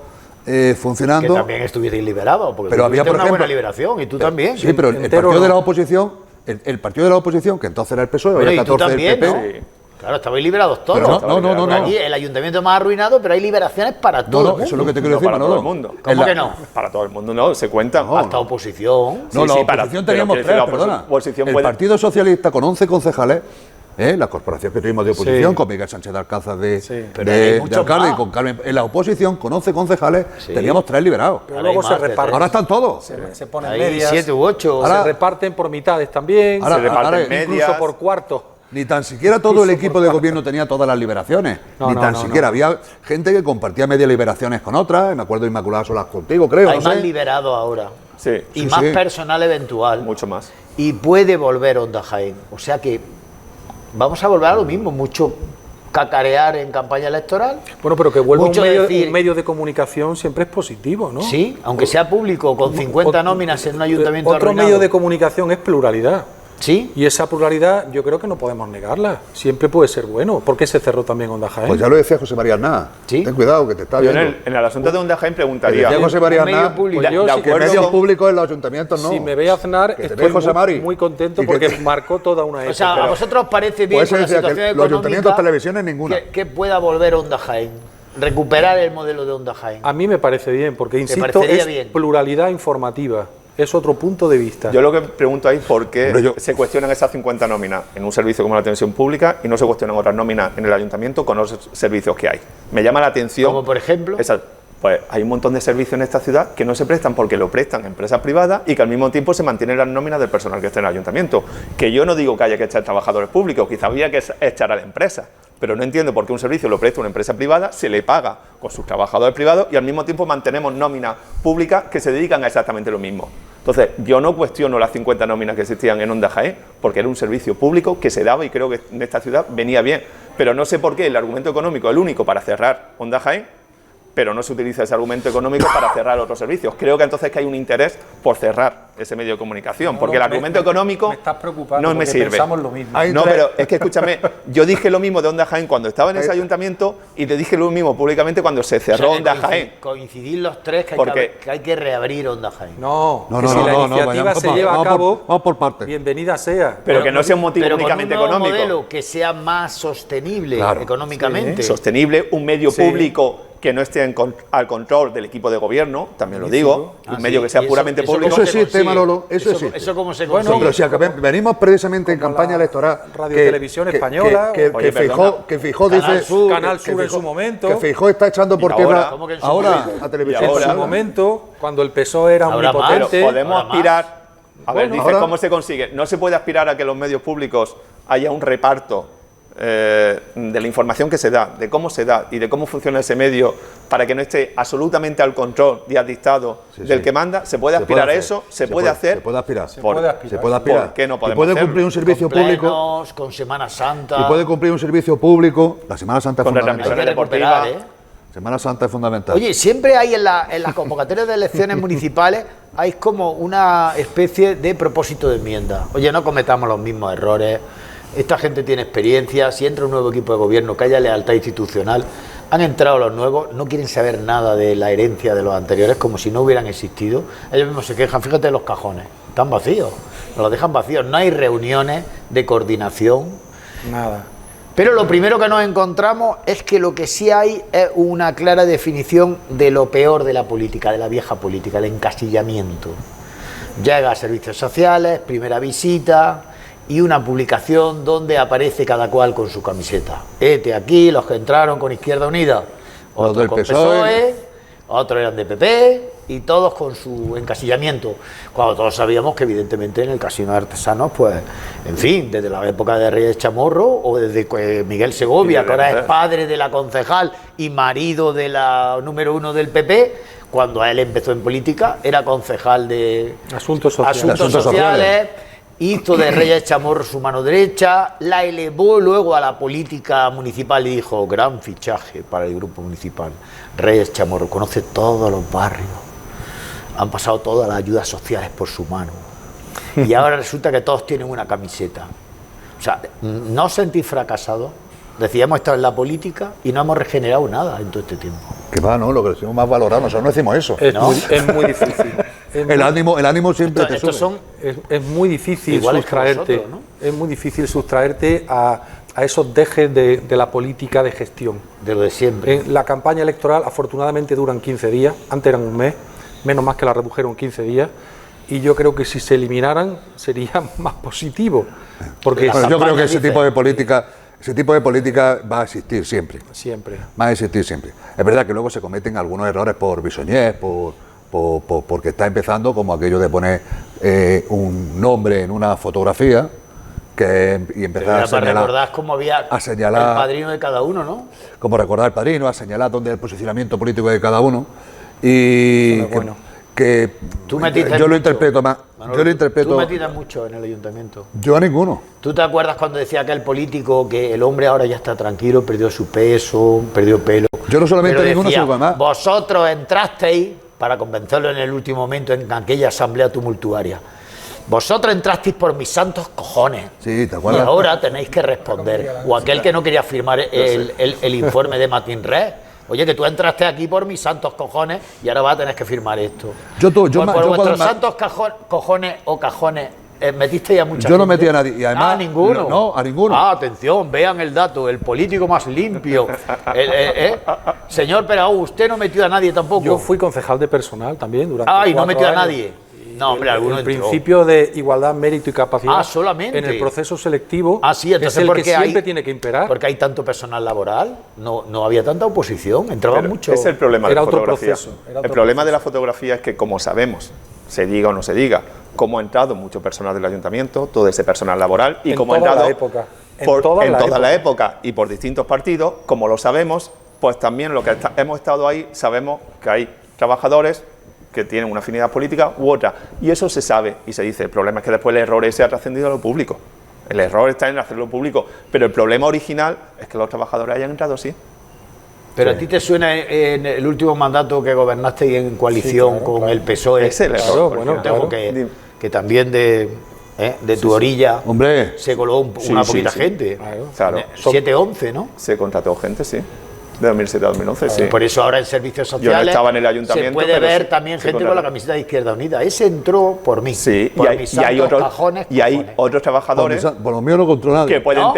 funcionando... Que también estuvierais liberados, porque pero había, por ejemplo, una buena liberación, y tú también. Sí, pero el partido de la oposición, el partido de la oposición, que entonces era el PSOE, bueno, había 14 también, del PP... ¿no? Sí. Claro, estabais liberados todos. No. Aquí el ayuntamiento más arruinado, pero hay liberaciones para todo el mundo. Eso es lo que te quiero decir, para todo el mundo. ¿Cómo que no? Para todo el mundo no, se cuentan. Hasta oposición. No, la oposición teníamos tres, perdona. El Partido Socialista con 11 concejales, la corporación que tuvimos de oposición, con Miguel Sánchez de Alcázar de alcalde y con Carmen, en la oposición con 11 concejales teníamos 3 liberados. Pero luego se reparten. Ahora están todos. Se ponen medias. 7 u 8. Se reparten por mitades también. Se reparten medias. Incluso por cuartos. Ni tan siquiera todo el equipo de gobierno tenía todas las liberaciones. Ni tan siquiera. Había gente que compartía media liberaciones con otras. Me acuerdo de Inmaculada Solas contigo, creo. Hay más liberados ahora. Sí. Y más personal eventual. Mucho más. Y puede volver Onda Jaén. O sea que vamos a volver a lo mismo. Mucho cacarear en campaña electoral. Bueno, pero que vuelva un medio de comunicación siempre es positivo, ¿no? Sí, aunque sea público, con 50 nóminas en un ayuntamiento Otro arruinado. medio de comunicación es pluralidad. Sí. Y esa pluralidad yo creo que no podemos negarla. Siempre puede ser bueno. ¿Por qué se cerró también Onda Jaén? Pues ya lo decía José María Aznar. ¿Sí? Ten cuidado, que te está viendo. En el asunto de Onda Jaén preguntaría... Decía José María Aznar, que medios públicos en los ayuntamientos no. Si me ve Aznar, estoy muy contento porque marcó toda una época. O sea, ¿a vosotros os parece bien con la situación económica los ayuntamientos, televisiones, ninguna? Que pueda volver Onda Jaén? Recuperar el modelo de Onda Jaén. A mí me parece bien, porque insisto, es pluralidad informativa. Es otro punto de vista. Yo lo que pregunto ahí es por qué se cuestionan esas 50 nóminas en un servicio como la televisión pública y no se cuestionan otras nóminas en el ayuntamiento con los servicios que hay. Me llama la atención... Como por ejemplo... Pues hay un montón de servicios en esta ciudad que no se prestan porque lo prestan empresas privadas y que al mismo tiempo se mantienen las nóminas del personal que está en el ayuntamiento. Que yo no digo que haya que echar trabajadores públicos, quizá había que echar a la empresa, pero no entiendo por qué un servicio lo presta una empresa privada, se le paga con sus trabajadores privados y al mismo tiempo mantenemos nóminas públicas que se dedican a exactamente lo mismo. Entonces, yo no cuestiono las 50 nóminas que existían en Onda Jaén, porque era un servicio público que se daba y creo que en esta ciudad venía bien, pero no sé por qué el argumento económico es el único para cerrar Onda Jaén, pero no se utiliza ese argumento económico para cerrar otros servicios. Creo que entonces que hay un interés por cerrar ese medio de comunicación, porque el argumento económico no me sirve. Lo mismo. No, pero es que escúchame, yo dije lo mismo de Onda Jaén cuando estaba en ese ayuntamiento y te dije lo mismo públicamente cuando se cerró Onda Jaén. Coincidís los tres que hay que reabrir Onda Jaén. No, si la iniciativa se lleva a cabo, vamos por partes. Bienvenida sea. Pero que no sea un motivo únicamente económico. Un modelo que sea más sostenible económicamente. Sostenible, un medio público que no esté al control del equipo de gobierno, también lo digo, un medio que sea puramente público. Eso existe, Manolo, eso existe. Eso cómo se consigue. Bueno, pero si venimos precisamente en campaña electoral. Radio Televisión Española. Que Feijóo dice. Canal Sur en su momento. Que Feijóo está echando por tierra ahora a Televisión. En su momento, cuando el PSOE era omnipotente. Pero podemos aspirar. A ver, dices, ¿cómo se consigue? No se puede aspirar a que los medios públicos haya un reparto de la información que se da, de cómo se da y de cómo funciona ese medio para que no esté absolutamente al control y al dictado del que manda, ¿se puede aspirar a eso? ¿Se puede hacer? Se puede aspirar. Se puede aspirar. ¿Por qué no podemos y puede hacerlo? cumplir un servicio con plenos, público. con Semana Santa. Y puede cumplir un servicio público. La Semana Santa es Con fundamental. Hay que retransmisiones recuperar, deportivas. Semana Santa es fundamental. Oye, siempre hay en las convocatorias de elecciones municipales, hay como una especie de propósito de enmienda. Oye, no cometamos los mismos errores, esta gente tiene experiencia, si entra un nuevo equipo de gobierno que haya lealtad institucional, han entrado los nuevos, no quieren saber nada de la herencia de los anteriores, como si no hubieran existido. Ellos mismos se quejan, fíjate los cajones, están vacíos, nos los dejan vacíos, no hay reuniones de coordinación. Nada. Pero lo primero que nos encontramos es que lo que sí hay es una clara definición de lo peor de la política, de la vieja política, el encasillamiento. Llega a servicios sociales, primera visita y una publicación donde aparece cada cual con su camiseta. Aquí, los que entraron con Izquierda Unida, Los otros del con PSOE, otros eran de PP y todos con su encasillamiento, cuando todos sabíamos que evidentemente en el Casino de Artesanos, pues, en fin, desde la época de Reyes Chamorro o desde Miguel Segovia, que ahora es padre de la concejal y marido de la número 1 del PP, cuando él empezó en política, era concejal de Asuntos sociales. Asuntos sociales, hizo de Reyes Chamorro su mano derecha, la elevó luego a la política municipal y dijo, gran fichaje para el grupo municipal. Reyes Chamorro conoce todos los barrios, han pasado todas las ayudas sociales por su mano y ahora resulta que todos tienen una camiseta. O sea, ¿no os sentís fracasados? Decía, hemos estado en la política y no hemos regenerado nada en todo este tiempo. Que va, ¿no? Lo que decimos más valorado, nosotros no decimos eso. Es, ¿no? es muy difícil. El ánimo siempre te Estos sube. son Es muy difícil iguales que sustraerte. vosotros, ¿no? Es muy difícil sustraerte a esos dejes de la política de gestión. de lo de siempre. La campaña electoral afortunadamente duran 15 días, antes eran un mes, menos más que la redujeron 15 días, y yo creo que si se eliminaran sería más positivo. Porque Bueno, yo creo que dice- ese tipo de política va a existir siempre. siempre. Va a existir siempre. Es verdad que luego se cometen algunos errores por bisoñez, porque está empezando, como aquello de poner un nombre en una fotografía y empezar a Para señalar. recordar cómo había a señalar- el padrino de cada uno, ¿no? Como recordar al padrino, a señalar dónde es el posicionamiento político de cada uno. Y Eso no es bueno. que Tú metiste yo lo mucho, interpreto más. Manolo, Yo lo interpreto. Tú metías mucho en el ayuntamiento. Yo a ninguno. ¿Tú te acuerdas cuando decía aquel político que el hombre ahora ya está tranquilo, perdió su peso, perdió pelo? Yo no solamente Pero ninguno, decía, sino más. vosotros entrasteis, para convencerlo en el último momento, en aquella asamblea tumultuaria. Vosotros entrasteis por mis santos cojones. Sí, ¿te Y acuerdas? ahora tenéis que responder. O aquel que no quería firmar el informe de Martín Red. Oye, que tú entraste aquí por mis santos cojones y ahora vas a tener que firmar esto. Yo por cuando vuestros me- santos cojones o cajones, metisteis a mucha Yo no gente. metí a nadie, y además- a ninguno. no, a ninguno. Ah, atención, vean el dato, el político más limpio. Señor Perao, usted no metió a nadie tampoco. Yo fui concejal de personal también durante Ah, y no 4 metió a años. nadie. No, hombre, alguno El entró. principio de igualdad, mérito y capacidad Ah, solamente. en el proceso selectivo Ah, sí, entonces es el ¿por que qué hay- siempre tiene que imperar. Porque hay tanto personal laboral, no había tanta oposición, entraban Pero mucho. es el problema de Era la otro fotografía. proceso, era El otro problema de la fotografía es que, como sabemos, se diga o no se diga, cómo ha entrado mucho personal del ayuntamiento, todo ese personal laboral, y En cómo ha toda la entrado época. En por- toda en la toda la época. época y por distintos partidos, como lo sabemos, pues también lo que hemos estado ahí, sabemos que hay trabajadores que tienen una afinidad política u otra, y eso se sabe y se dice. El problema es que después el error ese ha trascendido a lo público. El error está en hacerlo público, pero el problema original es que los trabajadores hayan entrado así. Pero a ti te suena en el último mandato que gobernaste en coalición claro, con claro. el PSOE. Ese es el error. Claro, porque bueno, Tengo claro. que también de tu orilla Hombre, se coló Sí, una sí, poquita sí. gente. Claro. 7-11, ¿no? Se contrató gente, sí. De 2007 a 2011, sí. Por eso ahora en servicios Yo no sociales estaba en el ayuntamiento, se puede pero ver sí, también se gente con la contrató. camiseta de Izquierda Unida. Ese entró por mí. Sí, por y hay, mis y hay santos otros, cajones, y hay cojones. otros trabajadores por lo mío no controlo nada. que pueden... ¿No?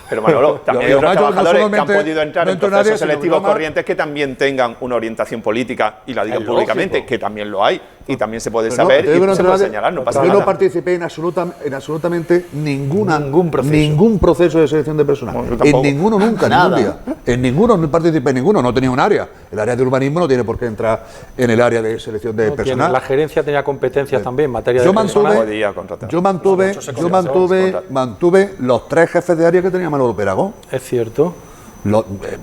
Pero Manolo, también hay Yo, otros además, yo no trabajadores que han solamente podido entrar no en entro procesos nadie, sino selectivos que además- corrientes que también tengan una orientación política, y la digo Es públicamente, lógico. que también lo hay, y también se puede Pero no, saber te digo y que se no puede entro señalar, no nadie. pasa Yo nada. no participé en absolutamente Ningún proceso. ningún proceso de selección de personal. No, yo En tampoco. ninguno nunca, Nada. ningún día. En ninguno, no participé en ninguno, no tenía un área. El área de urbanismo no tiene por qué entrar en el área de selección de personal. La gerencia tenía competencias también en materia de Yo mantuve los 3 jefes de área que tenía Manolo Peragón. Es cierto.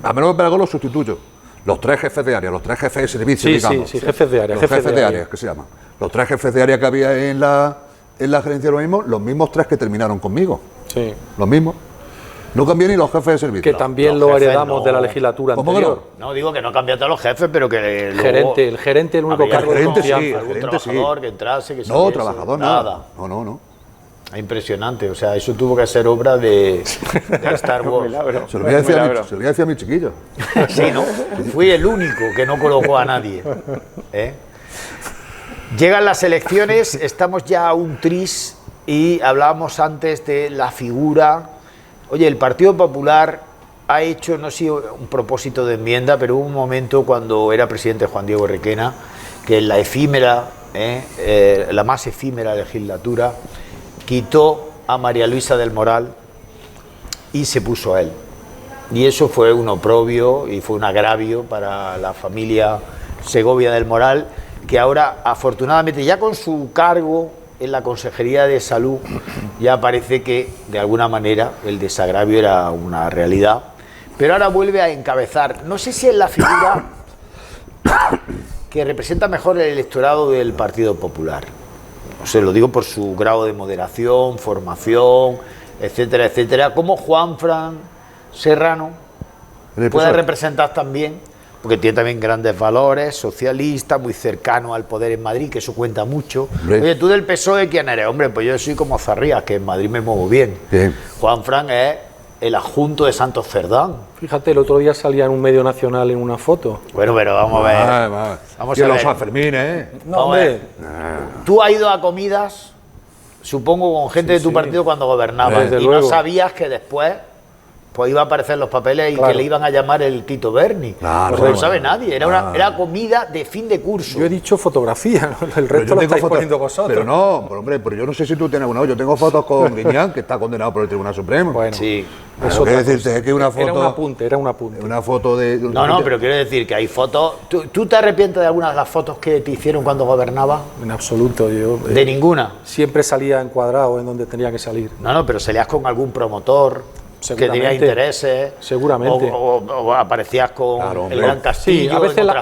A Manolo Peragón lo sustituyo. Los 3 jefes de área, los 3 jefes de servicio, digamos. Sí, jefes de área. Los jefes de área, que se llaman. Los 3 jefes de área que había en la gerencia de urbanismo, los mismos 3 que terminaron conmigo. Sí. Los mismos. No cambié ni los jefes de servicio. Que también lo heredamos de la legislatura anterior. No, digo que no cambiaste a los jefes, pero que el gerente, el único cargo de confianza. Algún trabajador que entrase, que no, trabajador nada. No. Impresionante, o sea, eso tuvo que ser obra de Star Wars. Se lo voy a decir a mi chiquillo. Sí, ¿no? Fui el único que no colocó a nadie. Llegan las elecciones, estamos ya a un tris y hablábamos antes de la figura. Oye, el Partido Popular ha hecho, no sé, un propósito de enmienda, pero hubo un momento cuando era presidente Juan Diego Requena, que en la efímera, la más efímera legislatura, quitó a María Luisa del Moral y se puso a él. Y eso fue un oprobio y fue un agravio para la familia Segovia del Moral, que ahora, afortunadamente, ya con su cargo en la Consejería de Salud, ya parece que, de alguna manera, el desagravio era una realidad. Pero ahora vuelve a encabezar, no sé si es la figura que representa mejor el electorado del Partido Popular. No sé, lo digo por su grado de moderación, formación, etcétera, etcétera. Como Juanfran Serrano puede representar también, porque tiene también grandes valores, socialista, muy cercano al poder en Madrid, que eso cuenta mucho. Oye, tú del PSOE, ¿quién eres? Hombre, pues yo soy como Zarrías, que en Madrid me muevo bien. Juanfran es el adjunto de Santos Cerdán. Fíjate, el otro día salía en un medio nacional en una foto. Bueno, pero vamos a ver. Vamos a ver. Los Sanfermines, No, hombre. Tú has ido a comidas, supongo, con gente de tu partido cuando gobernabas, y no sabías que después pues iba a aparecer los papeles y que le iban a llamar el Tito Berni. Pues no lo sabe nadie, era comida de fin de curso. Yo he dicho fotografía, ¿no? El resto lo estáis poniendo vosotros. Pero no, pero yo no sé si tú tienes alguna. Yo tengo fotos con Guiñán, que está condenado por el Tribunal Supremo. Bueno, sí. Eso quiere decirte es que una foto. Era un apunte. Una foto de. No, pero quiero decir que hay fotos. ¿Tú te arrepientes de algunas de las fotos que te hicieron cuando gobernabas? En absoluto, yo. ¿De ninguna? Siempre salía encuadrado en donde tenía que salir. No, pero salías con algún promotor que tenía intereses. Seguramente. O aparecías con el Gran Castillo. Sí, a veces las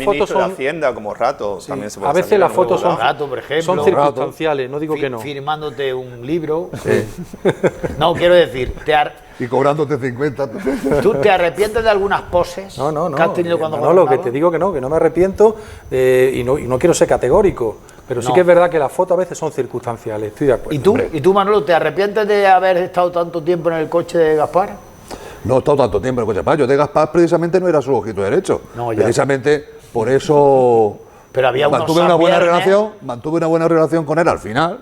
fotos son. De Hacienda, como Rato, sí, también se puede. A veces las fotos son. Rato, por ejemplo, son circunstanciales, no digo que no. Firmándote un libro. No, quiero decir, y cobrándote 50. ¿Tú te arrepientes de algunas poses que has tenido cuando gobernabas? No, lo que te digo que no me arrepiento y no quiero ser categórico. Pero sí que es verdad que las fotos a veces son circunstanciales, estoy de acuerdo. ¿Y tú, Manolo, te arrepientes de haber estado tanto tiempo en el coche de Gaspar? No he estado tanto tiempo en el coche de Gaspar. Yo de Gaspar precisamente no era su ojito derecho. Precisamente por eso pero había mantuve una buena relación con él al final.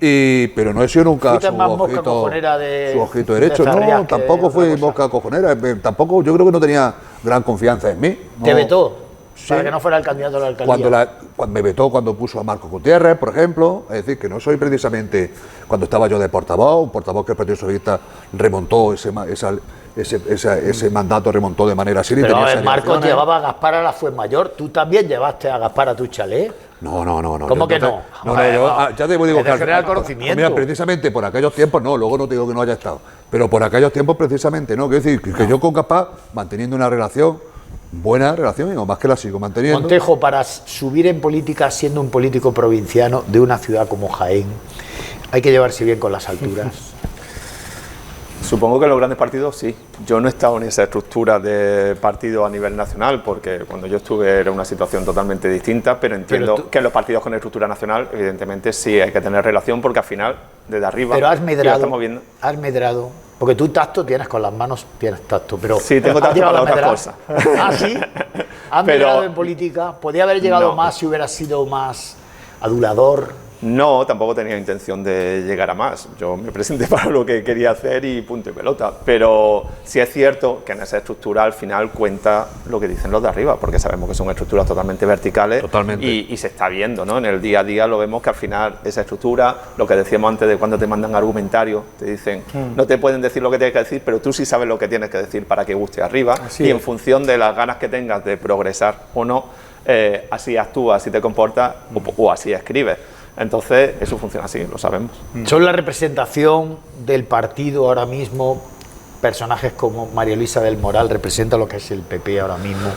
Pero no he sido nunca su ojito derecho. No, tampoco fui mosca cojonera. Tampoco, yo creo que no tenía gran confianza en mí. ¿Te vetó? Sí. Para que no fuera el candidato a la alcaldía. Cuando me vetó cuando puso a Marcos Gutiérrez, por ejemplo, es decir, que no soy precisamente cuando estaba yo de portavoz, un portavoz que el Partido Socialista remontó ese mandato, remontó de manera así. Pero Marcos llevaba a Gaspar a la Fuenmayor, ¿tú también llevaste a Gaspar a tu chalet? No. ¿Cómo que no? Ya te digo que generar conocimiento. Mira, precisamente por aquellos tiempos, no, luego no te digo que no haya estado, pero por aquellos tiempos precisamente, no, quiero decir que yo con Gaspar, manteniendo una buena relación, y más que la sigo manteniendo. Montejo, para subir en política siendo un político provinciano de una ciudad como Jaén, hay que llevarse bien con las alturas. Supongo que en los grandes partidos sí. Yo no he estado en esa estructura de partido a nivel nacional, porque cuando yo estuve era una situación totalmente distinta, pero entiendo que en los partidos con estructura nacional, evidentemente sí hay que tener relación, porque al final, desde arriba, pero has medrado. Porque tú tacto tienes con las manos, tienes tacto, pero... Sí, tengo tacto para otras cosas. ¿Ah, sí? ¿Has medrado en política? ¿Podría haber llegado más si hubiera sido más adulador? No, tampoco tenía intención de llegar a más. Yo me presenté para lo que quería hacer y punto y pelota. Pero sí es cierto que en esa estructura al final cuenta lo que dicen los de arriba, porque sabemos que son estructuras totalmente verticales. Totalmente. Y se está viendo, ¿no? En el día a día lo vemos que al final esa estructura, lo que decíamos antes de cuando te mandan argumentarios, te dicen, no te pueden decir lo que tienes que decir, pero tú sí sabes lo que tienes que decir para que guste arriba. Así y es. en función de las ganas que tengas de progresar o no, así actúas, así te comportas o así escribes. Entonces, eso funciona así, lo sabemos. Son la representación del partido ahora mismo, personajes como María Luisa del Moral, representa lo que es el PP ahora mismo,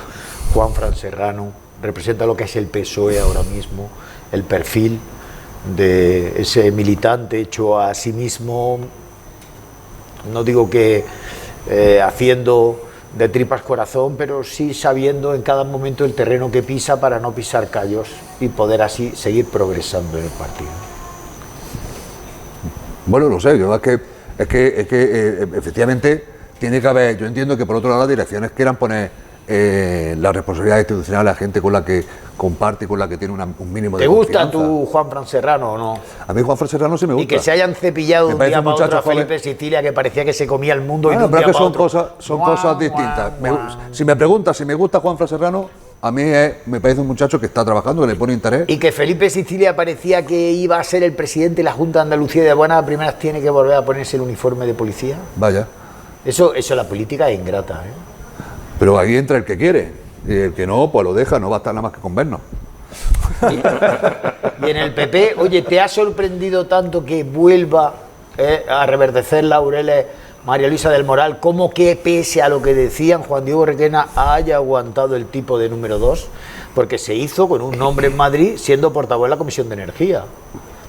Juanfran Serrano, representa lo que es el PSOE ahora mismo, el perfil de ese militante hecho a sí mismo, no digo que haciendo de tripas corazón, pero sí sabiendo en cada momento el terreno que pisa para no pisar callos y poder así seguir progresando en el partido. Bueno, no sé, yo es que efectivamente tiene que haber, yo entiendo que por otro lado las direcciones quieran poner la responsabilidad institucional a la gente con la que comparte, con la que tiene un mínimo de ¿Te gusta confianza. tú Juanfran Serrano o no? A mí Juanfran Serrano sí me gusta. Y que se hayan cepillado Me un parece día un para otro muchacho a Felipe joven. Sicilia, que parecía que se comía el mundo y de Bueno, un pero día es que para otro. son cosas distintas. Si me preguntas si me gusta Juanfran Serrano, a mí me parece un muchacho que está trabajando, que le pone interés. Y que Felipe Sicilia parecía que iba a ser el presidente de la Junta de Andalucía y de buenas a primeras tiene que volver a ponerse el uniforme de policía. Vaya. Eso la política es ingrata, ¿eh? Pero ahí entra el que quiere. Y el que no, pues lo deja, no va a estar nada más que con vernos. Y en el PP, oye, ¿te ha sorprendido tanto que vuelva a reverdecer laureles María Luisa del Moral, como que pese a lo que decían Juan Diego Requena haya aguantado el tipo de número 2? Porque se hizo con un nombre en Madrid siendo portavoz de la Comisión de Energía.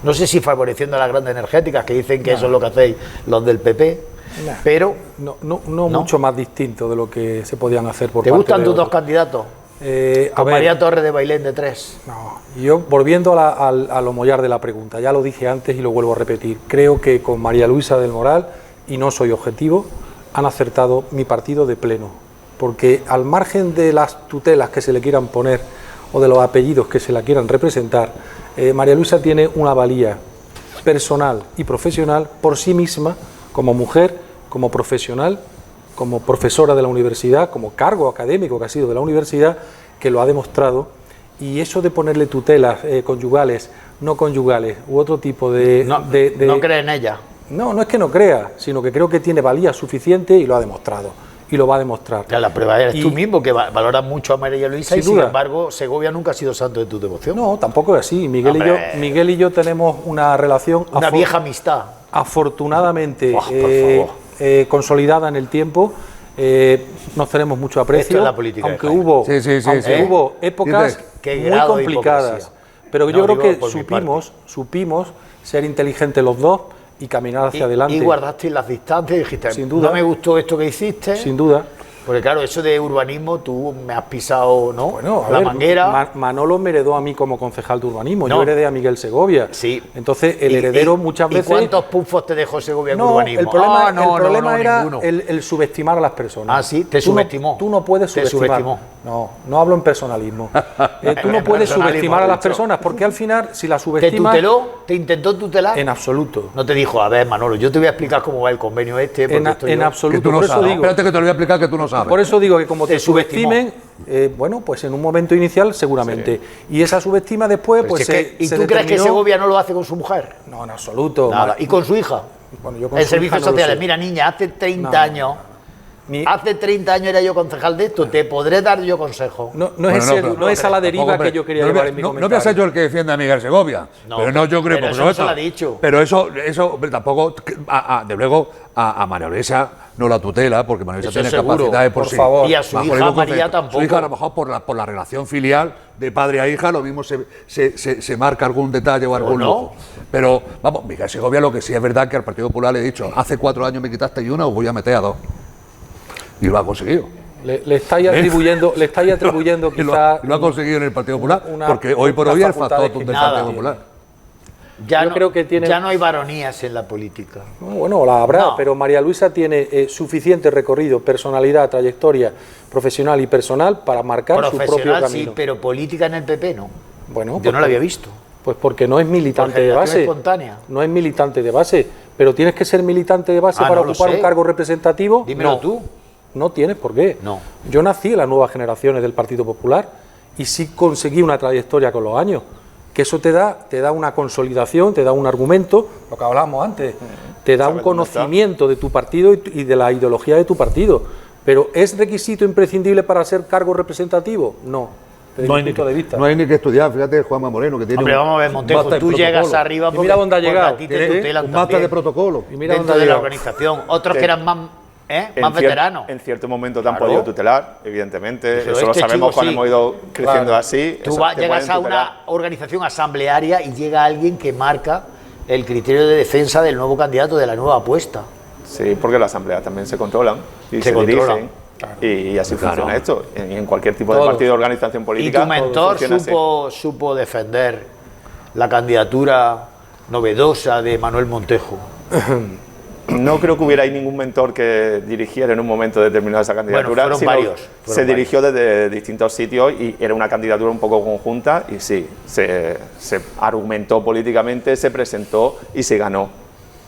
No sé si favoreciendo a las grandes energéticas, que dicen que eso es lo que hacéis los del PP, pero... No mucho más distinto de lo que se podían hacer por ¿Te parte gustan de tus dos otros. candidatos? A Con ver, María Torres de Bailén de 3. no, yo volviendo a lo mollar de la pregunta, ya lo dije antes y lo vuelvo a repetir, creo que con María Luisa del Moral, y no soy objetivo, han acertado mi partido de pleno, porque al margen de las tutelas que se le quieran poner o de los apellidos que se la quieran representar, María Luisa tiene una valía personal y profesional por sí misma, como mujer, como profesional, como profesora de la universidad, como cargo académico que ha sido de la universidad, que lo ha demostrado. Y eso de ponerle tutelas conyugales, no conyugales u otro tipo de... No cree en ella. No es que no crea, sino que creo que tiene valía suficiente y lo ha demostrado. Y lo va a demostrar. Ya, la prueba eres Y- tú mismo, que valoras mucho a María Luisa y Sin sin duda. embargo Segovia nunca ha sido santo de tu devoción. No, tampoco es así. Hombre. Miguel y yo tenemos una relación... Una vieja amistad. Afortunadamente Buah, por favor. consolidada en el tiempo, nos tenemos mucho aprecio, Esto es la política de aunque Jaime. hubo, Sí, aunque hubo épocas Dices, qué muy grado de complicadas, hipocresía. pero No, yo creo digo que por mi supimos ser inteligentes los dos y caminar hacia adelante. Y guardaste las distancias y dijiste, Sin duda. no me gustó esto que hiciste. Sin duda. Porque claro, eso de urbanismo, tú me has pisado, ¿no? Bueno, a la ver, manguera. Manolo me heredó a mí como concejal de urbanismo, No. yo heredé a Miguel Segovia. Sí. Entonces, el heredero muchas veces... ¿Y cuántos pufos te dejó Segovia en No, urbanismo? el problema, Ah, no, el problema no, era ninguno. el subestimar a las personas. Ah, sí, te Tú no- subestimó. Tú no puedes Te subestimar. subestimó. No hablo en personalismo. Tú no En puedes personalismo, subestimar a las dicho. personas porque al final, si las ¿Te subestimas... tuteló? ¿Te intentó tutelar? En absoluto. No te dijo, a ver, Manolo, yo te voy a explicar cómo va el convenio este. Porque estoy En yo- absoluto. Que tú no Por eso sabes. digo, Espérate que te lo voy a explicar que tú no sabes. por eso digo que como te Te subestimó. subestimen, bueno, pues en un momento inicial seguramente. Y esa subestima después, Pero pues si es que- ¿Y se tú crees que determinó- Segovia no lo hace con su mujer? No, en absoluto. Nada. ¿Y con su hija? Bueno, yo con En su hija servicios no lo sociales. sé. Mira, niña, hace 30 No. años. Ni- Hace 30 años era yo concejal de esto. Te podré dar yo consejo. No, Bueno, es, ese- pero- no es a la deriva Tampoco, que yo quería no, llevar en mi no, comentario. no voy a ser yo el que defienda a Miguel Segovia, No, pero no, yo creo pero por eso no se supuesto. lo ha dicho. Pero eso hombre, tampoco, de luego, a María Luisa no la tutela, porque María Luisa Eso tiene seguro, capacidades por por sí. favor. Y a su Bajo hija ningún María concepto. tampoco. Su hija a lo mejor por la relación filial de padre a hija, lo mismo se marca algún detalle o algún no. lujo. Pero, vamos, Miguel Segovia lo que sí es verdad que al Partido Popular le he dicho, hace 4 años me quitaste una, os voy a meter a 2. Y lo ha conseguido. Le estáis atribuyendo Y lo quizás... ha conseguido en el Partido Popular, una- porque hoy por unas hoy el facultades factor que del nada. Partido Popular. Ya, Yo no, creo que tiene- ya no hay varonías en la política. Bueno, la habrá, No. pero María Luisa tiene suficiente recorrido, personalidad, trayectoria profesional y personal para marcar su propio Profesional camino. sí, pero política en el PP no. Bueno, Yo pues no la había visto. Pues porque no es militante de base. Espontánea. No es militante de base, pero tienes que ser militante de base para no lo ocupar sé. un cargo representativo. Dímelo No. tú. No tienes por qué. No. Yo nací en las nuevas generaciones del Partido Popular y sí conseguí una trayectoria con los años, que eso te da una consolidación, te da un argumento, lo que hablábamos antes, te da un conocimiento de tu partido y de la ideología de tu partido. Pero ¿es requisito imprescindible para ser cargo representativo? No, desde mi punto de vista. No hay ni que estudiar, fíjate Juanma Moreno, que tiene Hombre, vamos a ver, Montejo, máster tú de llegas protocolo. arriba Y porque, mira dónde ha porque llegado. a ti te Tiene tutelan un máster también de protocolo. Y mira dentro dónde ha de la llegado. organización. Otros que eran más veteranos. En cierto momento te han Claro. podido tutelar, evidentemente. Pero eso lo este sabemos chico cuando sí. hemos ido creciendo Claro. así. Tú eso, te llegas pueden a tutelar. una organización asamblearia y llega alguien que marca el criterio de defensa del nuevo candidato, de la nueva apuesta. Sí, porque las asambleas también se controlan y se controlan. dirigen. Y así funciona esto. En cualquier tipo de Todo. partido de organización Y política. tu mentor funciona así. supo defender la candidatura novedosa de Manuel Montejo. No creo que hubiera ahí ningún mentor que dirigiera en un momento determinado esa candidatura. fueron sino varios, se dirigió desde distintos sitios y era una candidatura un poco conjunta y sí, se argumentó políticamente, se presentó y se ganó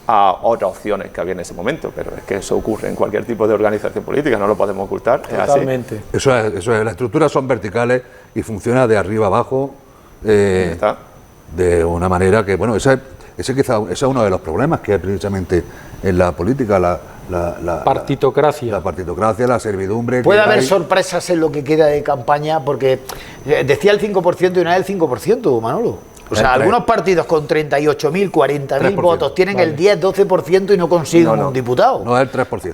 a otras opciones que había en ese momento. Pero es que eso ocurre en cualquier tipo de organización política, no lo podemos ocultar. Es así. Totalmente. Eso es, las estructuras son verticales y funciona de arriba abajo Está. de una manera que, bueno, ese es uno de los problemas que hay precisamente en la política, la Partitocracia. la partitocracia, la servidumbre. Puede que haber hay. sorpresas en lo que queda de campaña, porque decía el 5% y no es el 5%, Manolo. O sea, El algunos partidos con 38.000, 40.000 3%, votos tienen el 10, 12% y no consiguen un diputado. No es el 3%.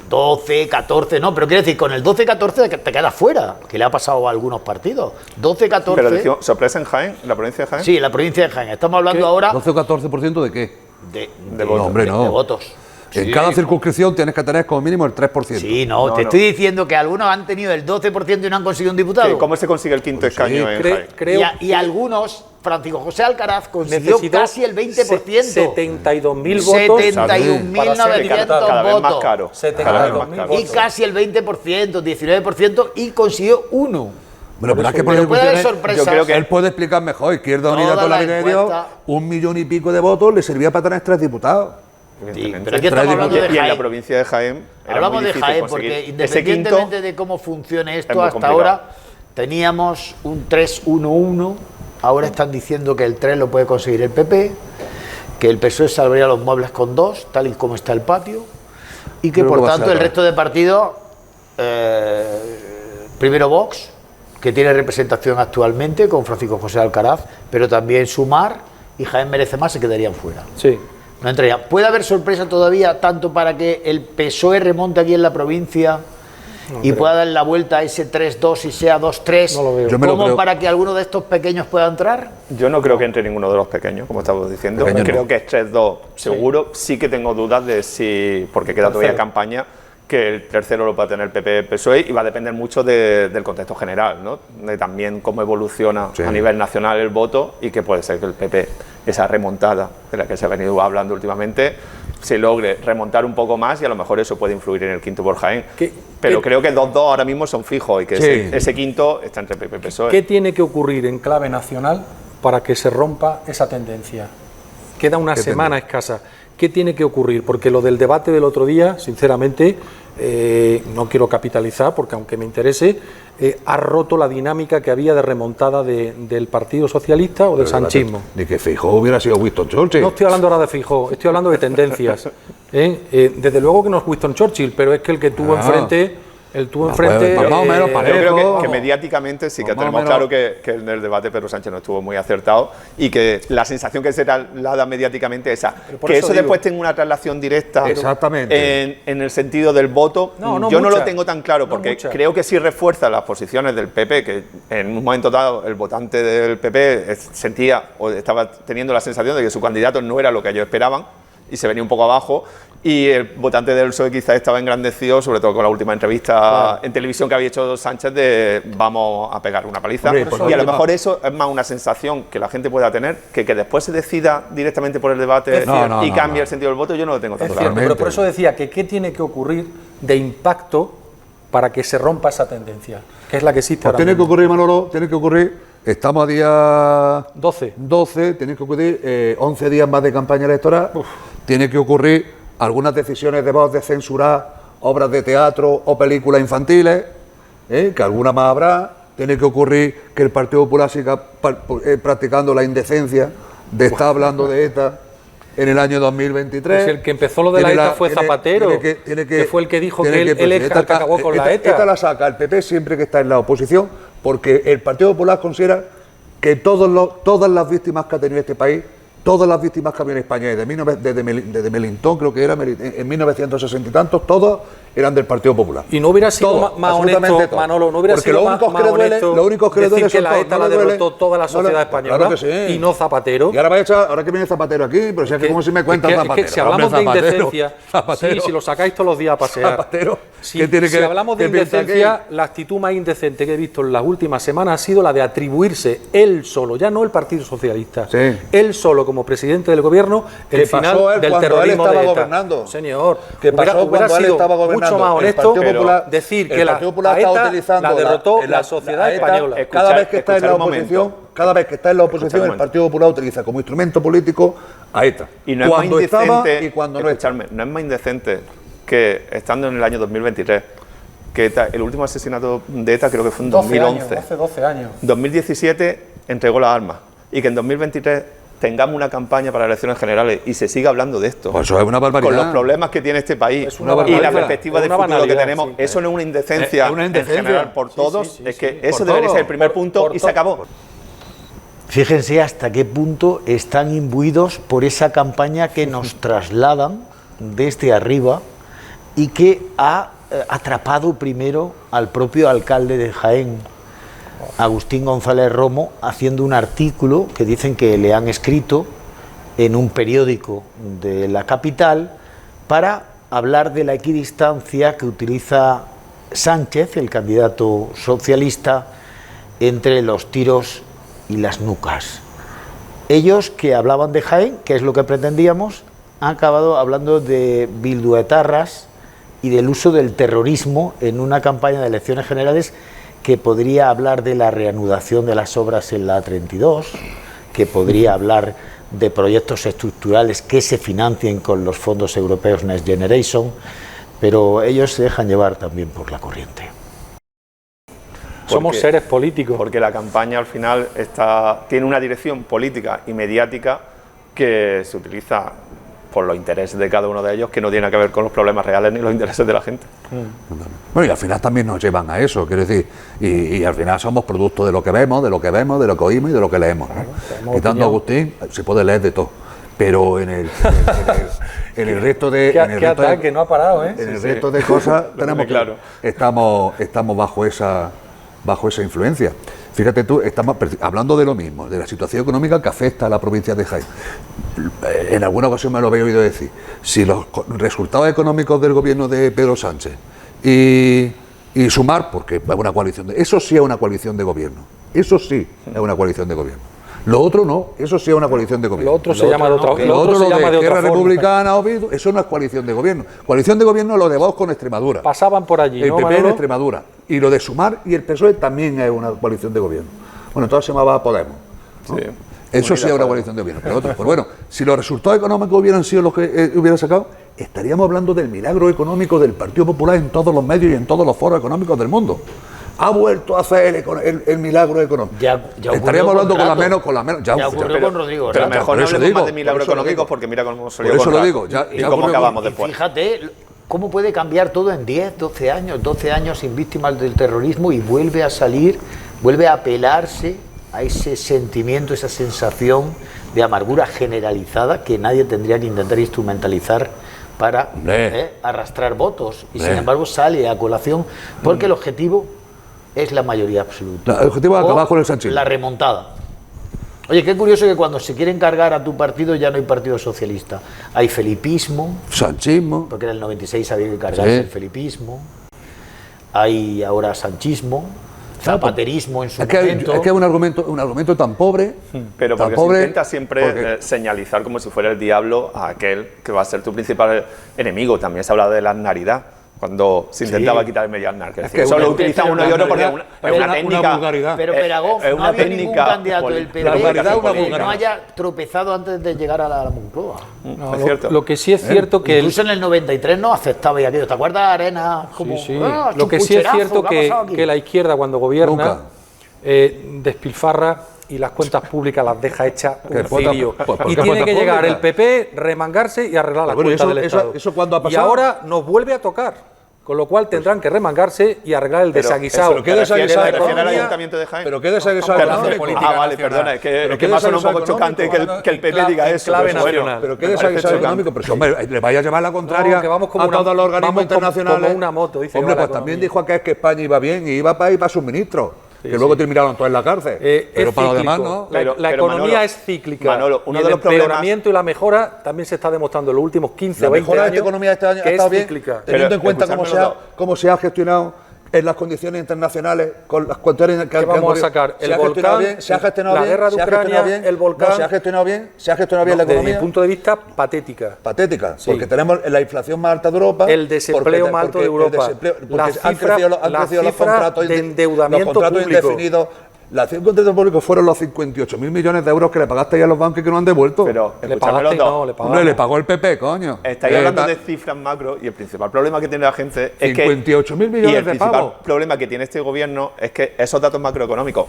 12, 14, no, pero quiere decir, con el 12, 14 te quedas fuera, que le ha pasado a algunos partidos. 12, 14... Pero decimos, ¿sorpresa en Jaén, en la provincia de Jaén? Sí, en la provincia de Jaén. Estamos hablando ahora 12 o 14% de qué? de votos. Hombre, no. de votos. En Sí. cada circunscripción tienes que tener como mínimo el 3%. Sí, no, te estoy diciendo que algunos han tenido el 12% y no han conseguido un diputado. ¿Cómo se consigue el quinto escaño en Jaén? Creo Y algunos, Francisco José Alcaraz consiguió necesitó casi el 20%. 72.000 votos. 71.900 cada vez más votos. caro. 72.000 Cada vez más caro. Y casi el 20%, 19% y consiguió uno. Bueno, pero es que Pero puede haber cuestiones- sorpresas. yo creo que él puede explicar mejor. Izquierda Toda Unida con la la Medio, encuesta. 1 millón y pico de votos le servía para tener 3 diputados. Sí, pero aquí estamos hablando Y de en la Jaén. provincia de Jaén era Hablamos muy de difícil Jaén conseguir porque ese independientemente quinto. de cómo funcione es esto, muy hasta complicado. ahora teníamos un 3-1-1, ahora están diciendo que el 3 lo puede conseguir el PP, que el PSOE salvaría los muebles con 2, tal y como está el patio, y que Creo por que va a tanto ser el raro. resto de partidos, primero Vox, que tiene representación actualmente con Francisco José Alcaraz, pero también Sumar y Jaén Merece Más se quedarían fuera. Sí. No entraría. ¿Puede haber sorpresa todavía tanto para que el PSOE remonte aquí en la provincia y pueda dar la vuelta a ese 3-2 y sea 2-3? No lo veo. Yo me lo ¿Como creo. para que alguno de estos pequeños pueda entrar? Yo no creo que entre ninguno de los pequeños, como estamos diciendo. Pequeños Creo no. que es 3-2 seguro. Sí que tengo dudas de si, porque queda todavía campaña, que el tercero lo va a tener el PP-PSOE y va a depender mucho del contexto general, ¿no? De también cómo evoluciona Sí. a nivel nacional el voto y que puede ser que el PP, esa remontada de la que se ha venido hablando últimamente, se logre remontar un poco más y a lo mejor eso puede influir en el quinto por Jaén. Pero creo que 2-2 ahora mismo son fijos y que Sí. ese quinto está entre PP y PSOE. ¿Qué tiene que ocurrir en clave nacional para que se rompa esa tendencia? Queda una semana escasa. ¿Qué tiene que ocurrir? Porque lo del debate del otro día, sinceramente, no quiero capitalizar, porque aunque me interese, ha roto la dinámica que había de remontada del Partido Socialista o del sanchismo. Ni que Feijóo hubiera sido Winston Churchill. No estoy hablando ahora de Feijóo, estoy hablando de tendencias. Desde luego que no es Winston Churchill, pero es que el que tuvo enfrente... pues, más o menos Yo parejo. creo que mediáticamente sí que Más o tenemos menos. claro que en el debate Pedro Sánchez no estuvo muy acertado y que la sensación que se traslada mediáticamente es esa. por Que eso eso digo. después tenga una traslación directa Exactamente. en el sentido del voto. No Yo no mucha. lo tengo tan claro No porque mucha. creo que sí refuerza las posiciones del PP, que en un momento dado el votante del PP sentía o estaba teniendo la sensación de que su candidato no era lo que ellos esperaban y se venía un poco abajo, y el votante del PSOE quizás estaba engrandecido, sobre todo con la última entrevista en televisión que había hecho Sánchez de vamos a pegar una paliza. Hombre, por Y a lo última- mejor eso es más una sensación que la gente pueda tener, que después se decida directamente por el debate No, y no, cambie no. el sentido del voto, yo no lo tengo tan Es claro. cierto, pero por eso decía que qué tiene que ocurrir de impacto para que se rompa esa tendencia, que es la que existe Pues ahora tiene que mismo. ocurrir, Manolo, tiene que ocurrir estamos a día 12, tiene que ocurrir 11 días más de campaña electoral, tiene que ocurrir algunas decisiones de voz de censurar obras de teatro o películas infantiles, que alguna más habrá, tiene que ocurrir que el Partido Popular siga practicando la indecencia de estar hablando de ETA en el año 2023. Pues el que empezó lo de la ETA fue Zapatero, que fue el que dijo que él es el que acabó con la ETA. ETA la saca el PP siempre que está en la oposición, porque el Partido Popular considera que todas las víctimas que ha tenido este país, todas las víctimas que había en España, desde Melitón, creo que era, en 1960 y tantos, todos eran del Partido Popular. Y no hubiera sido más honesto, Manolo, no hubiera sido más honesto lo único que le duele decir que la ETA la derrotó toda la sociedad española, claro que sí. y no Zapatero. Y ahora que viene Zapatero aquí, pero si es que como si me cuentan Zapatero. Es que si hablamos de indecencia, sí, si lo sacáis todos los días a pasear. Zapatero, si hablamos de indecencia, la actitud más indecente que he visto en las últimas semanas ha sido la de atribuirse él solo, ya no el Partido Socialista, él solo como presidente del gobierno, el final del terrorismo de ETA. Gobernando. Señor, ¿Qué pasó cuando él estaba gobernando? Mucho más honesto decir que la ETA la derrotó la sociedad española. Cada vez que está en la oposición, el Partido Popular utiliza como instrumento político a ETA. Y no es más indecente, y cuando no es más indecente que estando en el año 2023, que ETA, el último asesinato de ETA creo que fue en 2011. Hace 12 años. 2017 entregó las armas y que en 2023 tengamos una campaña para elecciones generales y se siga hablando de esto. Pues eso es una barbaridad. Con los problemas que tiene este país y la perspectiva de futuro que tenemos, eso no es una indecencia, en general por todos, es que eso debería ser el primer punto y se acabó. Fíjense hasta qué punto están imbuidos por esa campaña que nos trasladan desde arriba y que ha atrapado primero al propio alcalde de Jaén, Agustín González Romo, haciendo un artículo que dicen que le han escrito en un periódico de la capital para hablar de la equidistancia que utiliza Sánchez, el candidato socialista, entre los tiros y las nucas. Ellos, que hablaban de Jaén, que es lo que pretendíamos, han acabado hablando de bilduetarras y del uso del terrorismo en una campaña de elecciones generales que podría hablar de la reanudación de las obras en la A32, que podría hablar de proyectos estructurales que se financien con los fondos europeos Next Generation, pero ellos se dejan llevar también por la corriente. Somos seres políticos. Porque la campaña al final tiene una dirección política y mediática que se utiliza por los intereses de cada uno de ellos, que no tiene que ver con los problemas reales ni los intereses de la gente. Bueno, y al final también nos llevan a eso, quiero decir, y al final somos producto de lo que vemos, de lo que oímos y de lo que leemos, ¿no? Quitando a Agustín, se puede leer de todo, pero en el resto de... que no ha parado, ¿eh? En el resto de cosas tenemos claro. Estamos bajo esa influencia. Fíjate tú, estamos hablando de lo mismo, de la situación económica que afecta a la provincia de Jaén. En alguna ocasión me lo había oído decir, si los resultados económicos del gobierno de Pedro Sánchez y Sumar, porque es una coalición, eso sí es una coalición de gobierno, eso sí es una coalición de gobierno. Lo otro no, eso sí es una coalición de gobierno. Lo otro se llama de otra forma. Lo otro, de Izquierda Republicana, eso no es coalición de gobierno. Coalición de gobierno lo de Vox con Extremadura. Pasaban por allí, el PP en Extremadura. Y lo de Sumar y el PSOE también es una coalición de gobierno. Bueno, entonces se llamaba Podemos, ¿no? Sí. Eso sí es una coalición de gobierno. Pero otros, pues bueno, si los resultados económicos hubieran sido los que hubieran sacado, estaríamos hablando del milagro económico del Partido Popular en todos los medios y en todos los foros económicos del mundo. Ha vuelto a hacer el milagro económico. Ya estaríamos hablando con la menos. Ya ocurrió con Rodrigo. Pero mejor no hablemos más de milagro económico porque mira cómo salió con eso lo digo. Y cómo acabamos después. Fíjate cómo puede cambiar todo en 10, 12 años sin víctimas del terrorismo y vuelve a salir, vuelve a apelarse a ese sentimiento, esa sensación de amargura generalizada que nadie tendría que intentar instrumentalizar para arrastrar votos. Y sin embargo sale a colación porque el objetivo es la mayoría absoluta. El objetivo es acabar con el sanchismo. La remontada. Oye, qué curioso que cuando se quieren cargar a tu partido ya no hay partido socialista. Hay felipismo. Sanchismo. Porque en el 96 había que cargarse el felipismo. Hay ahora sanchismo. Zapaterismo en su momento. Es que es un argumento tan pobre. Pero porque se intenta siempre señalizar como si fuera el diablo a aquel que va a ser tu principal enemigo. También se habla de la naridad. cuando se intentaba quitar el medio Aznar. Es que eso lo una- utiliza uno y otro porque es una técnica. Una vulgaridad. Pero Peragón, es no una ha habido ningún técnica candidato del PP que no haya tropezado antes de llegar a la Moncloa. No, es cierto. lo que sí es cierto que... Incluso en el 93 no aceptaba aquello. ¿Te acuerdas de Arena? Como, Sí. "Ah, Lo que sí es chupucherazo, cierto ¿qué ha pasado aquí?". que la izquierda cuando gobierna Nunca. despilfarra y las cuentas públicas las deja hechas ¿Qué un cuota- cirio. por qué Y tiene cuentas que llegar el públicas? PP, remangarse y arreglar las Bueno, cuentas eso- del eso- Estado. eso ¿cuándo ha Y pasado? ahora nos vuelve a tocar. Con lo cual tendrán que remangarse y arreglar el desaguisado. ¿Pero qué desaguisado? de la ¿Te refieres al economía. Ayuntamiento de Jaén? ¿Pero qué desaguisado Estamos económico? hablando de política Vale, nacional. perdona, es que ¿Pero me qué suena un desaguisado poco chocante económico? que el PP diga eso. clave pero bueno, nacional. ¿Pero qué me parece desaguisado chocante. económico? Pero si, hombre, le vaya a llevar la contraria No, que vamos como a una- todos los organismos vamos como- internacionales. como una moto, dice Hombre, que va pues la también economía. dijo acá que España iba bien y iba para ir para sus ministros. Que luego terminaron todos en la cárcel. Pero Es para lo cíclico. demás, ¿no? La Pero, economía Manolo, es cíclica. Manolo, uno y de el los problemas- empeoramiento y la mejora también se está demostrando en los últimos 15 La o 20 mejora de años. esta economía este año ha que estado es bien, cíclica. teniendo Pero, en cuenta escuchadme cómo se ha gestionado en las condiciones internacionales, con las cuestiones que ¿Qué vamos a ocurrido. sacar? Se El ha gestionado volcán, bien, se ha gestionado la bien, guerra de se ha gestionado Ucrania, bien, el volcán. no, se ha gestionado bien, se ha gestionado bien No, la desde economía. mi punto de vista, patética. Patética, Sí. porque tenemos la inflación más alta de Europa, El desempleo porque- más alto de porque el Europa. desempleo- porque La han cifra- crecido, han la crecido los cifra contratos de endeudamiento los contratos público. indefinidos. La acción de contrato público fueron los 58.000 millones de euros que le pagaste ya a los bancos y que no han devuelto. Pero, Le escúchame pagaste, los dos. no, le pagamos. Hombre, le pagó el PP, coño. Estáis hablando tal. de cifras macro y el principal problema que tiene la gente es que 58.000 millones y el de principal pavos. problema que tiene este gobierno es que esos datos macroeconómicos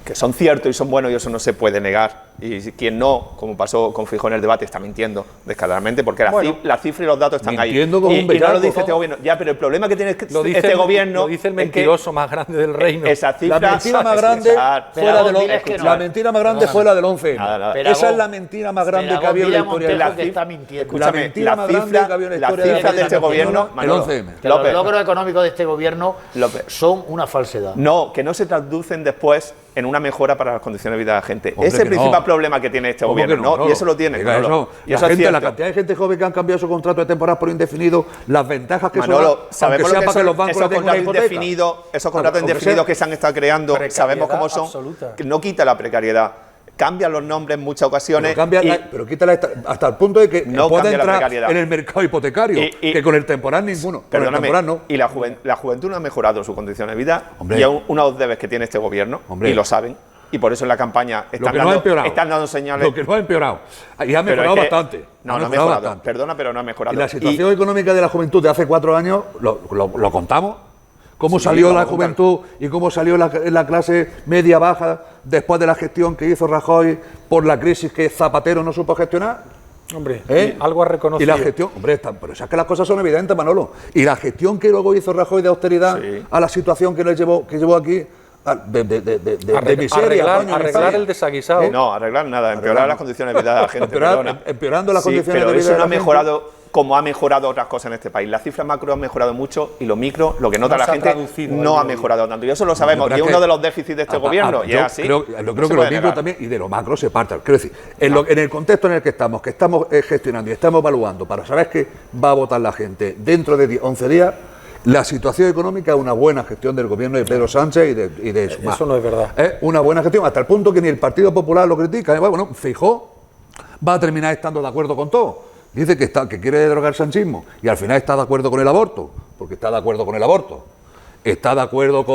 que son ciertos y son buenos y eso no se puede negar y quien no, como pasó con Feijóo en el debate, está mintiendo descaradamente porque la cifra y los datos están ahí Mintiendo como un y no bellaco. lo dice este gobierno ya, pero el problema que tiene Lo dice este gobierno lo dice el es que mentiroso más grande del reino. esa cifra La mentira más grande Escuchar. fue la Peragón, del diles que 11. no. La mentira más grande fue la del 11. Nada. Esa es la mentira más grande que ha habido en la historia de la la que está mintiendo. Escúchame, mentira más grande que había en la las historia de la cifras de este República gobierno, Española, el Manolo, 11M. Que los López, logros económicos de este gobierno López. son una falsedad. no, que no se traducen después en una mejora para las condiciones de vida de la gente. Hombre, Ese es el que no. principal problema que tiene este ¿Cómo gobierno, que ¿no? Manolo? Y eso lo tiene. Diga Manolo. eso. Y La eso es gente, la cierto. cantidad de gente joven que han cambiado su contrato de temporada por indefinido, las ventajas que Manolo, eso da, sabemos aunque lo sea que para que son los bancos esos le den una contratos hipoteca. indefinidos, esos contratos Aunque indefinidos sea- que se han estado creando, Precariedad sabemos cómo son, absoluta. que no quita la precariedad, cambian los nombres en muchas ocasiones. Pero, cambia y- pero quítala hasta el punto de que No pueda cambia la entrar precariedad. en el mercado hipotecario, Y- que con el temporal ninguno. Con el Perdóname, temporal no. y la juventud no ha mejorado su condición de vida Hombre. y es uno de los debes que tiene este gobierno Hombre. y lo saben. Y por eso en la campaña Lo que no ha empeorado. están dando señales. Lo que no ha empeorado. Y ha pero mejorado es que- bastante. No, no ha mejorado. Perdona, pero no ha mejorado. Y la situación económica de la juventud de hace 4 años, lo contamos. Cómo Sí, salió lo la vamos a contar. juventud y cómo salió la clase media-baja después de la gestión que hizo Rajoy por la crisis que Zapatero no supo gestionar. Hombre, ¿Eh? algo ha Y reconocido. la gestión, hombre, pero es que las cosas son evidentes, Manolo. Y la gestión que luego hizo Rajoy de austeridad Sí. a la situación que llevó aquí, de miseria. coño, en arreglar España. el desaguisado. No, arreglar nada, empeorar las condiciones de vida de la gente. perdona. Empeorando las Sí, condiciones pero de vida eso de no ha la gente. mejorado como ha mejorado otras cosas en este país. Las cifras macro han mejorado mucho y lo micro, lo que nota No la se ha gente, traducido no en ha el- mejorado tanto. Y eso lo sabemos. Pero Y es es uno que- de los déficits de este gobierno. Y es yo así. creo No que se lo puede micro negar. también y de lo macro se parta. Quiero decir, en el contexto en el que estamos gestionando y estamos evaluando para saber qué va a votar la gente dentro de 11 días, la situación económica es una buena gestión del gobierno de Pedro Sánchez y de Sumar. Eso no es verdad. Es una buena gestión, hasta el punto que ni el Partido Popular lo critica. Bueno, Feijóo va a terminar estando de acuerdo con todo. Dice que quiere derogar el sanchismo y al final está de acuerdo con el aborto, porque está de acuerdo con el aborto. Está de acuerdo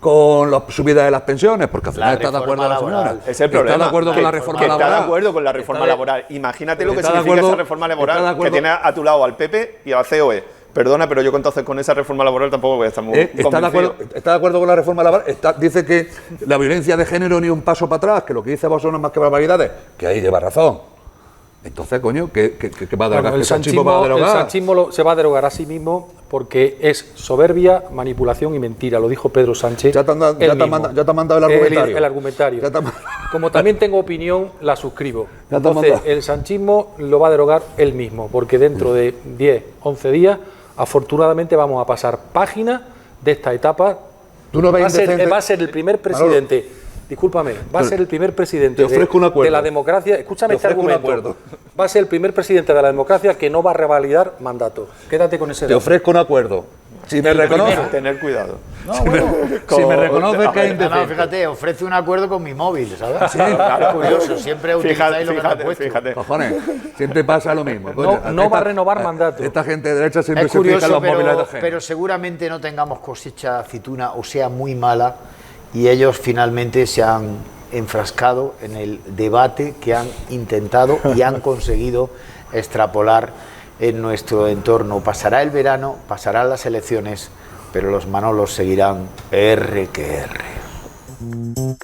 con la subida de las pensiones, porque al final está de acuerdo con la reforma señora. laboral. Es el problema. Está de acuerdo con que- la reforma que laboral. Está de acuerdo con la reforma Está de- laboral. Imagínate lo que está de significa acuerdo- esa reforma está de laboral que acuerdo- tiene a tu lado al PP y al COE. Perdona, pero yo entonces con esa reforma laboral tampoco voy a estar muy Está de acuerdo con la reforma laboral. Dice que la violencia de género ni un paso para atrás, que lo que dice vos no es más que barbaridades, que ahí lleva razón. Entonces, coño, ¿qué va a derogar? Bueno, ¿Qué sanchismo va a el derogar? sanchismo se va a derogar a sí mismo porque es soberbia, manipulación y mentira. Lo dijo Pedro Sánchez. Ya te han mandado el argumentario. El argumentario. Ya te han- Como también tengo opinión, la suscribo. Ya te han Entonces, mandado. el sanchismo lo va a derogar él mismo, porque dentro de 10, 11 días, afortunadamente vamos a pasar página de esta etapa. Tú no ves va a ser indecente- el primer presidente. Discúlpame, va a ser el primer presidente Te ofrezco un acuerdo. de la democracia. Escúchame Te este ofrezco un argumento. acuerdo. Va a ser el primer presidente de la democracia que no va a revalidar mandato. Quédate con ese Te dato. ofrezco un acuerdo. Si me reconoce, tener cuidado. No, bueno, si me reconoce que es no, indecente. fíjate, ofrece un acuerdo con mi móvil, ¿sabes? Sí, claro, curioso, siempre utilizáis lo que me han puesto. Fíjate. Cojones, siempre pasa lo mismo. Coño, No va a renovar mandato. Esta gente de derecha siempre Es se fija en curioso, los móviles de gente. pero seguramente no tengamos cosecha aceituna o sea muy mala y ellos finalmente se han enfrascado en el debate que han intentado y han conseguido extrapolar en nuestro entorno. Pasará el verano, pasarán las elecciones, pero los Manolos seguirán R que R.